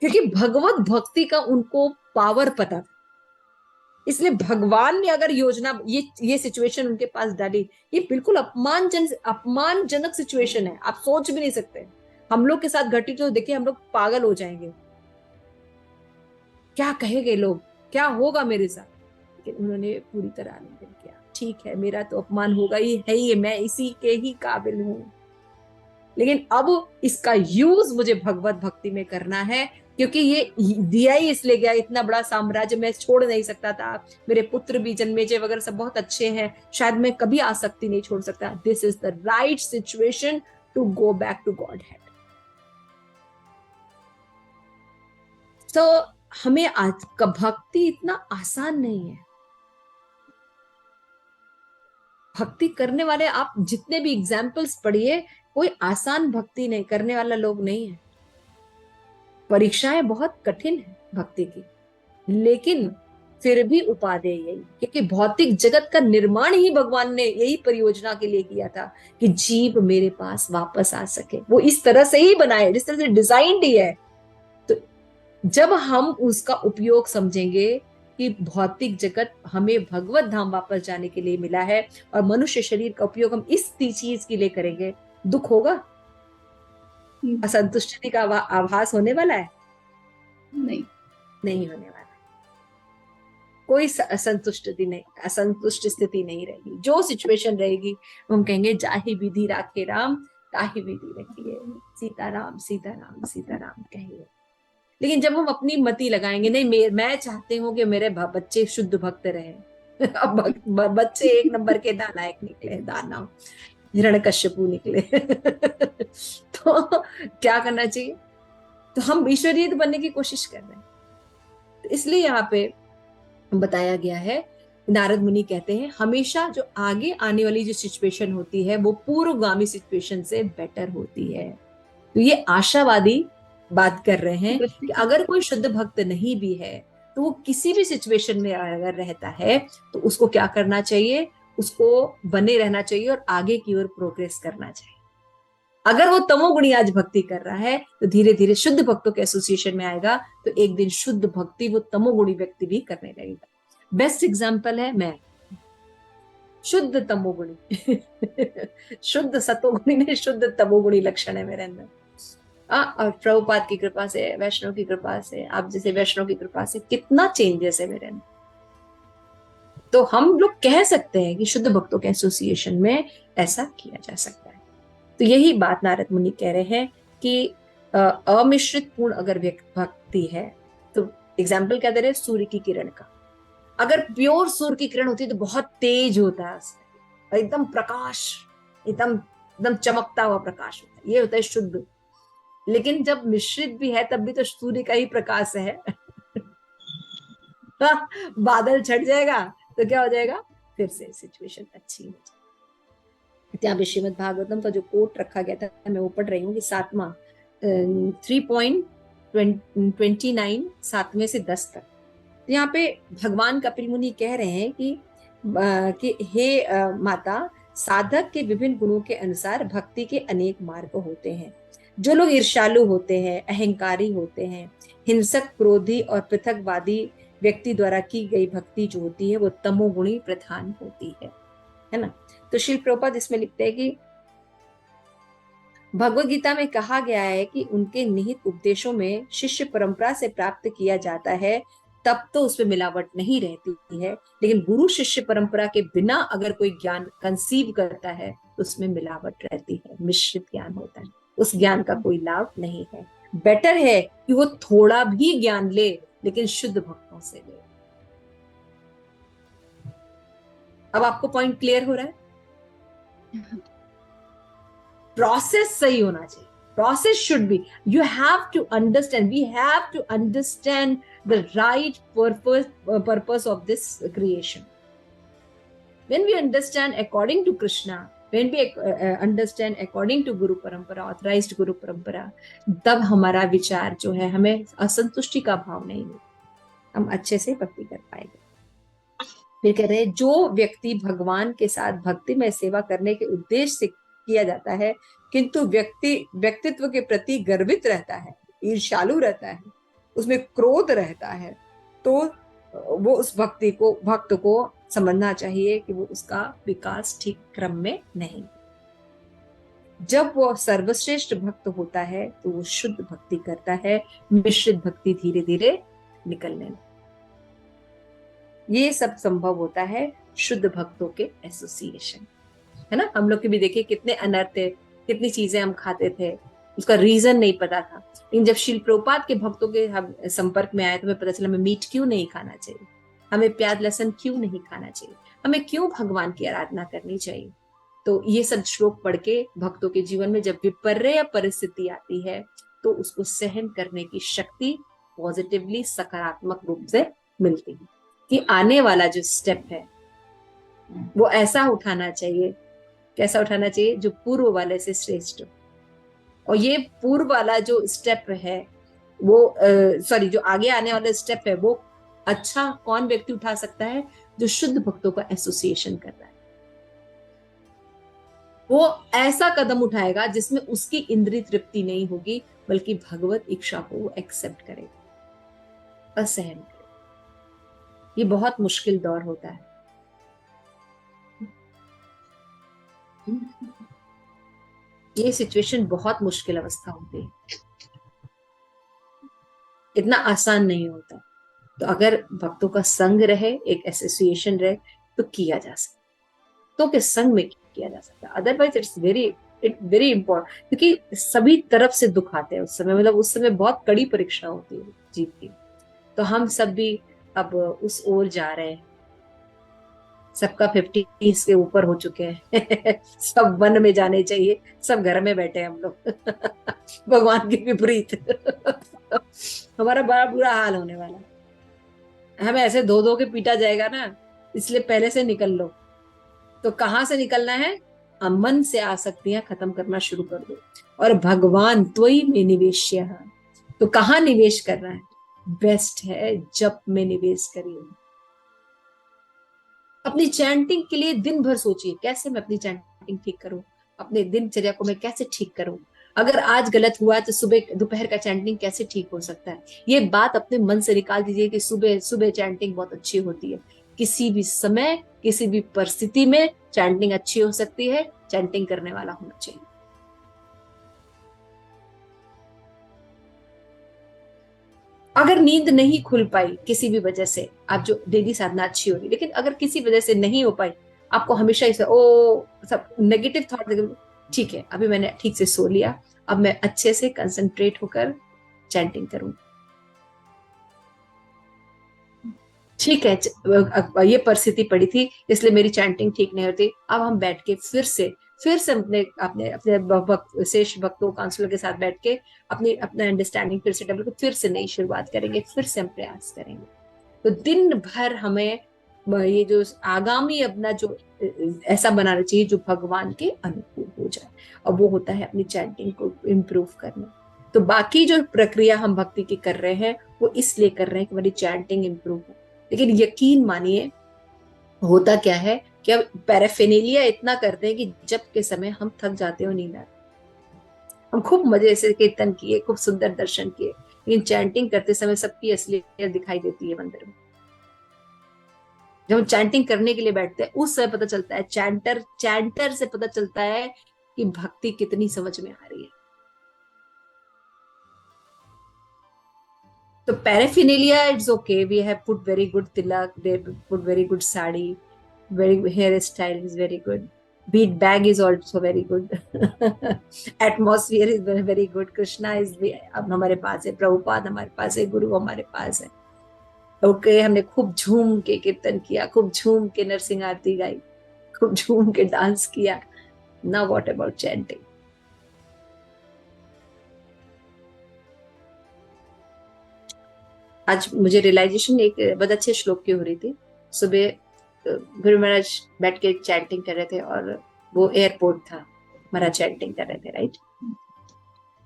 क्योंकि भगवत भक्ति का उनको पावर पता था। इसलिए भगवान ने अगर योजना, ये सिचुएशन उनके पास डाली, ये बिल्कुल अपमानजनक सिचुएशन है, आप सोच भी नहीं सकते। हम लोग के साथ घटी तो देखिए हम लोग पागल हो जाएंगे, क्या कहेंगे लोग, क्या होगा मेरे साथ। लेकिन उन्होंने पूरी तरह आलिंगन किया, ठीक है मेरा तो अपमान होगा ही है ही, मैं इसी के ही काबिल हूं, लेकिन अब इसका यूज मुझे भगवत भक्ति में करना है, क्योंकि ये दिया ही इसलिए गया, इतना बड़ा साम्राज्य मैं छोड़ नहीं सकता था। मेरे पुत्र भी जन्मेजय वगैरह सब बहुत अच्छे हैं, शायद मैं कभी आसक्ति नहीं छोड़ सकता। This is the right situation to go back to Godhead. तो हमें आज का भक्ति इतना आसान नहीं है। भक्ति करने वाले आप जितने भी एग्जाम्पल्स पढ़िए, कोई आसान भक्ति नहीं करने वाला लोग नहीं है। परीक्षाएं बहुत कठिन है भक्ति की, लेकिन फिर भी उपादेय यही, क्योंकि भौतिक जगत का निर्माण ही भगवान ने यही परियोजना के लिए किया था कि जीव मेरे पास वापस आ सके। वो इस तरह से ही बनाए, जिस तरह से डिजाइंड ही है। तो जब हम उसका उपयोग समझेंगे कि भौतिक जगत हमें भगवत धाम वापस जाने के लिए मिला है, और मनुष्य शरीर का उपयोग हम इस चीज के लिए करेंगे, दुख होगा, असंतुष्टि का आभास होने वाला है? नहीं होने वाला। कोई असंतुष्ट स्थिति नहीं रहेगी। जो सिचुएशन रहेगी हम कहेंगे जाहि विधि राखे राम ताहि विधि रखिए, सीताराम सीताराम सीताराम कहिए। लेकिन जब हम अपनी मति लगाएंगे, नहीं मैं चाहती हूँ कि मेरे बच्चे शुद्ध भक्त रहे अब बच्चे एक नंबर के नालायक निकले, दानव हिरण्यकश्यपु निकले तो क्या करना चाहिए? तो हम ईश्वरीय बनने की कोशिश कर रहे हैं। तो इसलिए यहाँ पे बताया गया है, नारद मुनि कहते हैं हमेशा जो आगे आने वाली जो सिचुएशन होती है वो पूर्वगामी सिचुएशन से बेटर होती है। तो ये आशावादी बात कर रहे हैं कि अगर कोई शुद्ध भक्त नहीं भी है तो वो किसी भी सिचुएशन में अगर रहता है तो उसको क्या करना चाहिए? उसको बने रहना चाहिए और आगे की ओर प्रोग्रेस करना चाहिए। अगर वो तमोगुणी आज भक्ति कर रहा है तो धीरे धीरे शुद्ध भक्तों के एसोसिएशन में आएगा, तो एक दिन शुद्ध भक्ति वो तमोगुणी व्यक्ति भी करने लगेगा। बेस्ट एग्जाम्पल है मैं, शुद्ध तमोगुणी शुद्ध सतोगुणी नहीं, शुद्ध तमोगुणी लक्षण है मेरे अंदर। और प्रभुपाद की कृपा से, वैष्णव की कृपा से, आप जैसे वैष्णव की कृपा से कितना चेंजेस है मेरे अंदर। तो हम लोग कह सकते हैं कि शुद्ध भक्तों के एसोसिएशन में ऐसा किया जा सकता है। तो यही बात नारद मुनि कह रहे हैं कि अमिश्रित पूर्ण अगर भक्ति है, तो एग्जाम्पल क्या दे रहे हैं? सूर्य की किरण का। अगर प्योर सूर्य की किरण होती है तो बहुत तेज होता है और एकदम प्रकाश, एकदम चमकता हुआ प्रकाश होता है, ये होता है शुद्ध। लेकिन जब मिश्रित भी है तब भी तो सूर्य का ही प्रकाश है बादल छट जाएगा तो क्या हो जाएगा? फिर से सिचुएशन अच्छी हो जाएगी। यहाँ पे श्रीमद् भागवतम का जो कोट रखा गया था, मैं वो पढ़ रही हूँ कि 3.29 7वें से 10 तक। तो यहाँ पे भगवान कपिल मुनि कह रहे हैं कि हे माता, साधक के विभिन्न गुणों के अनुसार भक्ति के अनेक मार्ग होते हैं। जो लोग ईर्ष्यालु होते हैं, अहंकारी होते हैं, हिंसक, क्रोधी और पृथकवादी व्यक्ति द्वारा की गई भक्ति जो होती है वो तमोगुणी प्रधान होती है ना। तो श्री प्रभुपाद इसमें लिखते हैं कि भगवद गीता में कहा गया है कि उनके निहित उपदेशों में शिष्य परंपरा से प्राप्त किया जाता है, तब तो उसमें मिलावट नहीं रहती है। लेकिन गुरु शिष्य परंपरा के बिना अगर कोई ज्ञान कंसीव करता है तो उसमें मिलावट रहती है, मिश्रित ज्ञान होता है, उस ज्ञान का कोई लाभ नहीं है। बेटर है कि वो थोड़ा भी ज्ञान ले लेकिन शुद्ध भक्तों से ले। अब आपको पॉइंट क्लियर हो रहा है? प्रोसेस सही होना चाहिए। Process should be, you have to understand, we have to understand the right purpose of this creation. When we understand according to Krishna, when we understand according to Guru Parampara, authorized Guru Parampara, तब हमारा विचार जो है, हमें असंतुष्टि का भाव नहीं होगा, हम अच्छे से भक्ति कर पाएंगे। फिर कह रहे हैं जो व्यक्ति भगवान के साथ भक्ति में सेवा करने के उद्देश्य से किया जाता है किंतु व्यक्तित्व के प्रति गर्वित रहता है, ईर्ष्यालु रहता है, उसमें क्रोध रहता है, तो वो उस भक्त को समझना चाहिए कि वो उसका विकास ठीक क्रम में नहीं। जब वो सर्वश्रेष्ठ भक्त होता है तो वो शुद्ध भक्ति करता है, मिश्रित भक्ति धीरे धीरे निकलने लगती। ये सब संभव होता है शुद्ध भक्तों के एसोसिएशन, है ना। हम लोग के भी देखिए कितने अनर्थ थे, कितनी चीजें हम खाते थे, उसका रीजन नहीं पता था। लेकिन जब श्रील प्रभुपाद के भक्तों के हम संपर्क में आए तो हमें पता चला हमें मीट क्यों नहीं खाना चाहिए, हमें प्याज लहसुन क्यों नहीं खाना चाहिए, हमें क्यों भगवान की आराधना करनी चाहिए। तो ये सब श्लोक पढ़ के भक्तों के जीवन में जब विपर्य परिस्थिति आती है तो उसको सहन करने की शक्ति पॉजिटिवली सकारात्मक रूप से मिलती है कि आने वाला जो स्टेप है वो ऐसा उठाना चाहिए, कैसा उठाना चाहिए जो पूर्व वाले से श्रेष्ठ हो। और ये पूर्व वाला जो स्टेप है वो सॉरी जो आगे आने वाला स्टेप है वो अच्छा कौन व्यक्ति उठा सकता है? जो शुद्ध भक्तों का एसोसिएशन कर रहा है। वो ऐसा कदम उठाएगा जिसमें उसकी इंद्रिय तृप्ति नहीं होगी, बल्कि भगवत इच्छा को वो एक्सेप्ट करेगा, असहन करेगा। ये बहुत मुश्किल दौर होता है। ये सिचुएशन बहुत मुश्किल अवस्था होती है, इतना आसान नहीं होता। तो अगर भक्तों का संग रहे, एक एसोसिएशन रहे, तो किया जा सकता, तो के संग में किया जा सकता है। अदरवाइज इट्स वेरी इंपॉर्टेंट, क्योंकि सभी तरफ से दुख आते हैं उस समय, मतलब उस समय बहुत कड़ी परीक्षा होती है जीत की। तो हम सब भी अब उस ओर जा रहे हैं। सबका 50 के ऊपर हो चुके हैं सब वन में जाने चाहिए, सब घर में बैठे हैं हम लोग भगवान के विपरीत हमारा बड़ा बुरा हाल होने वाला है। हमें ऐसे धो धो के पीटा जाएगा ना, इसलिए पहले से निकल लो। तो कहाँ से निकलना है? मन से आसक्तियां खत्म करना शुरू कर दो और भगवान त्वयि में निवेश्य है। तो कहाँ निवेश करना है? बेस्ट है जप में निवेश करिए। अपनी चैंटिंग के लिए दिन भर सोचिए, कैसे मैं अपनी चैंटिंग ठीक करूं, अपने दिनचर्या को मैं कैसे ठीक करूं। अगर आज गलत हुआ है तो सुबह दोपहर का चैंटिंग कैसे ठीक हो सकता है? ये बात अपने मन से निकाल दीजिए कि सुबह सुबह चैंटिंग बहुत अच्छी होती है। किसी भी समय, किसी भी परिस्थिति में चैंटिंग अच्छी हो सकती है। चैंटिंग करने वाला होना चाहिए। अगर नींद नहीं खुल पाई किसी भी वजह से, आप जो डेली साधना अच्छी हो रही, लेकिन अगर किसी वजह से नहीं हो पाई, आपको हमेशा इसे सब नेगेटिव थॉट, ठीक है अभी मैंने ठीक से सो लिया, अब मैं अच्छे से कंसंट्रेट होकर चैंटिंग करूं। ठीक है, ये परिस्थिति पड़ी थी इसलिए मेरी चैंटिंग ठीक नहीं होती। अब हम बैठ के फिर से अपने अपने शेष भक्तों काउंसलर के साथ बैठ के अपना अंडरस्टैंडिंग फिर से डेवलप, फिर से नई शुरुआत करेंगे, फिर से हम प्रयास करेंगे। तो दिन भर हमें ये जो आगामी अपना जो ऐसा बनाना चाहिए जो भगवान के अनुकूल हो जाए, और वो होता है अपनी चैंटिंग को इम्प्रूव करना। तो बाकी जो प्रक्रिया हम भक्ति की कर रहे हैं वो इसलिए कर रहे हैं कि हमारी चैंटिंग इम्प्रूव हो। लेकिन यकीन मानिए होता क्या है कि अब पैराफेनेलिया इतना करते हैं कि जब के समय हम थक जाते हो, नींद आती। हम खूब मजे से कीर्तन किए, खूब सुंदर दर्शन किए, लेकिन चैंटिंग करते समय सबकी असलियत दिखाई देती है मंदिर में। जब हम चैंटिंग करने के लिए बैठते हैं उस समय पता चलता है, चैंटर से पता चलता है कि भक्ति कितनी समझ में आ रही है। तो पैराफिनेलिया it's okay, we have put very good tilak, they put very good sari, very hairstyle is very good, bead bag is also very good atmosphere is very, very good, Krishna is अब हमारे पास है, प्रभुपाद हमारे पास है, गुरु हमारे पास है। ओके हमने खूब झूम के कीर्तन किया, खूब झूम के नरसिंह आरती गाई, खूब झूम के डांस किया। Now what about chanting? आज मुझे रियलाइजेशन एक बहुत अच्छे श्लोक की हो रही थी। सुबह गुरु महाराज बैठ के चैंटिंग कर रहे थे और वो एयरपोर्ट था, महाराज चैंटिंग कर रहे थे, राइट।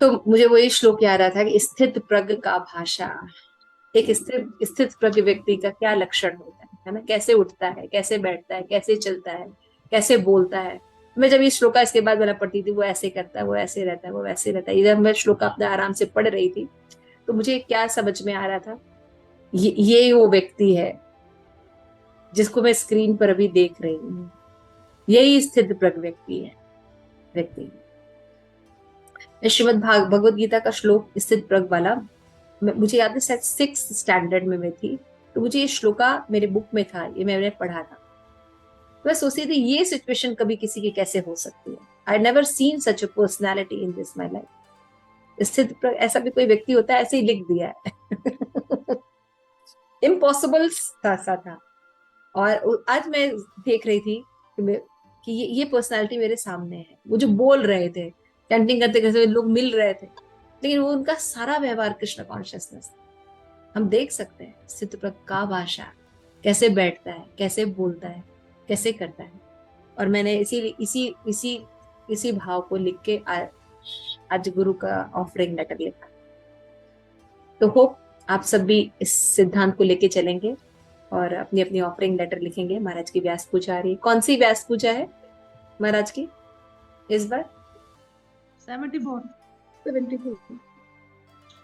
तो मुझे वो ये श्लोक याद आ रहा था कि स्थित प्रज्ञ का भाषा, एक स्थित प्रज्ञ व्यक्ति का क्या लक्षण होता है ना, कैसे उठता है, कैसे बैठता है, कैसे चलता है, कैसे बोलता है। मैं जब ये श्लोका इसके बाद वाला पढ़ती थी, वो ऐसे करता है, वो ऐसे रहता है, वो वैसे रहता है। इधर मैं श्लोका अपना आराम से पढ़ रही थी तो मुझे क्या समझ में आ रहा था, ये वो व्यक्ति है जिसको मैं स्क्रीन पर अभी देख रही हूँ, यही स्थित प्रज्ञ व्यक्ति। श्रीमद् भगवद गीता का श्लोक स्थित प्रज्ञ वाला मुझे याद है शायद 6th स्टैंडर्ड में मैं थी, तो मुझे ये श्लोका मेरे बुक में था, ये मैंने पढ़ा था। तो मैं सोचती थी ये सिचुएशन कभी किसी की कैसे हो सकती है। I never seen such a personality in this my life. स्थित प्रज्ञ ऐसा भी कोई व्यक्ति होता है, ऐसे ही लिख दिया है इम्पॉसिबल सा था। और आज मैं देख रही थी कि ये पर्सनालिटी मेरे सामने है। वो जो बोल रहे थे, चैंटिंग करते करते लोग मिल रहे थे, लेकिन वो उनका सारा व्यवहार कृष्ण कॉन्शियसनेस। हम देख सकते हैं स्थित का भाषा कैसे बैठता है, कैसे बोलता है, कैसे करता है। और मैंने इसी इसी इसी इसी भाव को लिख के आज गुरु का ऑफरिंग लेटर लिखा। तो होप आप सब भी इस सिद्धांत को लेके चलेंगे और अपनी अपनी ऑफरिंग लेटर लिखेंगे। महाराज की व्यास पूजा आ रही है। कौन सी व्यास पूजा है महाराज की इस बार?
74
74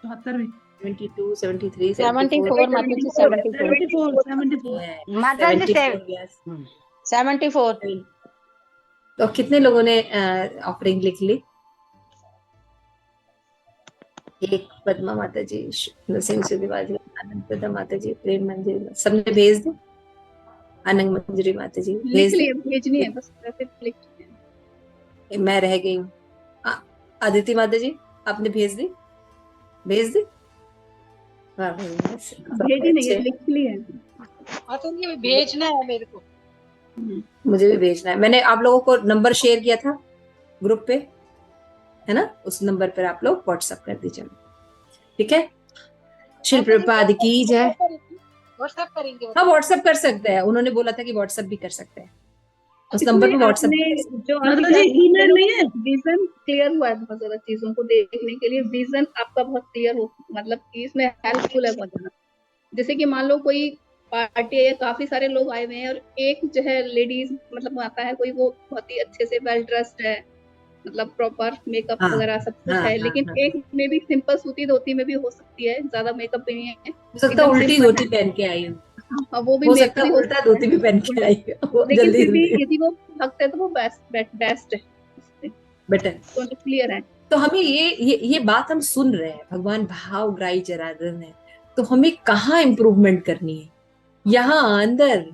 74
72 73
74 माता जी 74
माता जी 74
तो कितने लोगों ने ऑफरिंग लिख ली? एक पद्मा माता जी, सिंह सुधिवाजी, आनंद प्रदा माता जी, प्रेम मंजरी, सबने भेज दी। आनंद मंजरी माता जी भेज दी।
भेजनी है बस,
मैं रह गई हूँ। आदिति माता जी आपने भेज दी? भेज दी?
भेजी नहीं है, लिख ली है।
तो भेजना है मेरे को।
मुझे भी भेजना है। मैंने आप लोगों को नंबर शेयर किया था ग्रुप पे, है ना? उस नंबर पर आप लोग व्हाट्सएप कर दीजिए, ठीक है? शिल प्रपाद की जय।
व्हाट्सएप करेंगे।
हाँ व्हाट्सएप कर सकते हैं, उन्होंने बोला था कि व्हाट्सएप भी कर सकते हैं। उस नंबर पे व्हाट्सएप
जो ईमेल नहीं है, विजन क्लियर हुआ है बहुत ज्यादा चीजों को देखने के लिए। विजन आपका बहुत क्लियर हो, मतलब कि इसमें हेल्पफुल है बहुत ज्यादा। जैसे कि मान लो कोई पार्टी है, काफी सारे लोग आए हुए हैं और एक जो है लेडीज मतलब आता है कोई, वो बहुत ही अच्छे से वेल ड्रेस्ड है, मतलब प्रॉपर मेकअप वगैरह सब कुछ है, लेकिन एक में भी सिंपल सूती धोती में भी हो सकती है, ज्यादा मेकअप भी नहीं है,
हो सकता है उल्टी धोती पहन के आई हो।
वो भी
हो सकता है उल्टा धोती भी पहन के आई हो।
लेकिन फिर भी यदि वो भक्त है तो वो बेस्ट है,
बेटर
तो क्लियर है।
तो हमें ये बात हम सुन रहे हैं, भगवान भाव ग्राही जनार्दन है, तो हमें कहाँ इम्प्रूवमेंट करनी है? यहाँ अंदर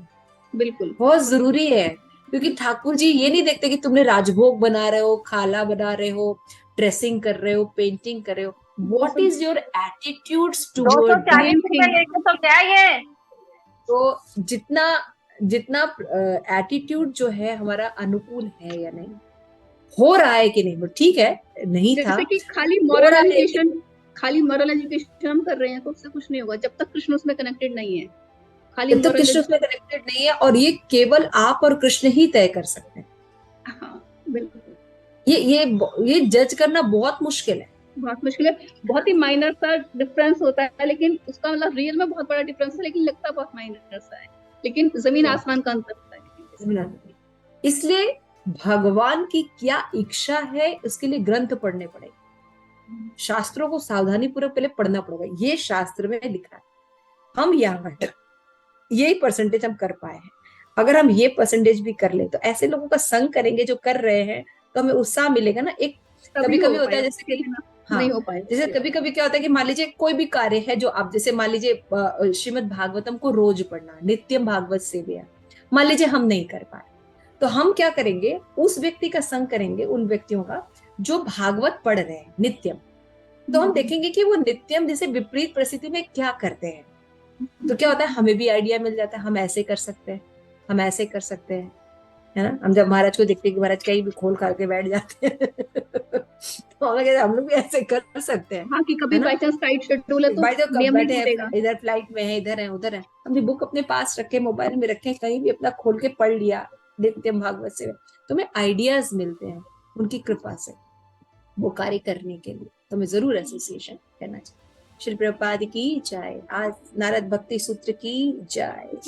बिल्कुल
बहुत जरूरी है, क्योंकि ठाकुर जी ये नहीं देखते कि तुमने राजभोग बना रहे हो, खाला बना रहे हो, ड्रेसिंग कर रहे हो, पेंटिंग कर रहे हो। What is your attitudes toward?
240 रुपए लेके तो क्या है?
तो जितना एटीट्यूड जो है हमारा अनुकूल है या नहीं, हो रहा है कि नहीं, वो ठीक है, नहीं था।
जैसे कि खाली मॉरल एजुकेशन हम कर रहे हैं तो उससे कुछ नहीं होगा जब तक कृष्ण उसमें कनेक्टेड नहीं है। खाली
जब तक कृष्ण उसमें कनेक्टेड नहीं है, और ये केवल आप और कृष्ण ही तय कर सकते हैं।
हाँ, बिल्कुल।
ये जज करना बहुत मुश्किल है,
बहुत मुश्किल है। बहुत ही माइनर सा डिफरेंस होता है, लेकिन उसका मतलब रियल में बहुत बड़ा डिफरेंस है, लेकिन लगता बहुत माइनर सा है, लेकिन जमीन आसमान का अंतर होता है।
इसलिए भगवान की क्या इच्छा है उसके लिए ग्रंथ पढ़ने पड़ेगा, शास्त्रों को सावधानी पूर्वक पहले पढ़ना पड़ेगा। ये शास्त्र में लिखा है, हम यहाँ यही परसेंटेज हम कर पाए हैं। अगर हम ये परसेंटेज भी कर ले तो ऐसे लोगों का संग करेंगे जो कर रहे हैं, तो हमें उत्साह मिलेगा ना। एक कभी कभी होता है जैसे कि
नहीं हो पाए,
जैसे कभी कभी क्या होता है कि मान लीजिए कोई भी कार्य है जो आप, जैसे मान लीजिए श्रीमद् भागवतम को रोज पढ़ना, नित्यम भागवत सेव्या, मान लीजिए हम नहीं कर पाए, तो हम क्या करेंगे? उस व्यक्ति का संग करेंगे, उन व्यक्तियों का जो भागवत पढ़ रहे हैं नित्यम। तो हम देखेंगे कि वो नित्यम जैसे विपरीत परिस्थिति में क्या करते हैं, तो क्या होता है, हमें भी आइडिया मिल जाता है, हम ऐसे कर सकते हैं, हम ऐसे कर सकते हैं, है ना? हम जब महाराज को देखते हैं कि महाराज कहीं भी खोल खा के बैठ जाते हैं तो हम लोग भी ऐसे कर सकते हैं।
हाँ, कि कभी बाय चांस टाइट शेड्यूल है तो
बैठे हैं, इधर फ्लाइट में है, इधर है, उधर है, हमने बुक अपने पास रखे, मोबाइल में रखे, कहीं भी अपना खोल के पढ़ लिया नित्यम भागवत से, तो हमें आइडियाज मिलते हैं उनकी कृपा से वो कार्य करने के लिए। तो हमें जरूर एसोसिएशन करना चाहिए। श्री प्रभुपाद की जय। आज नारद भक्ति सूत्र की जय।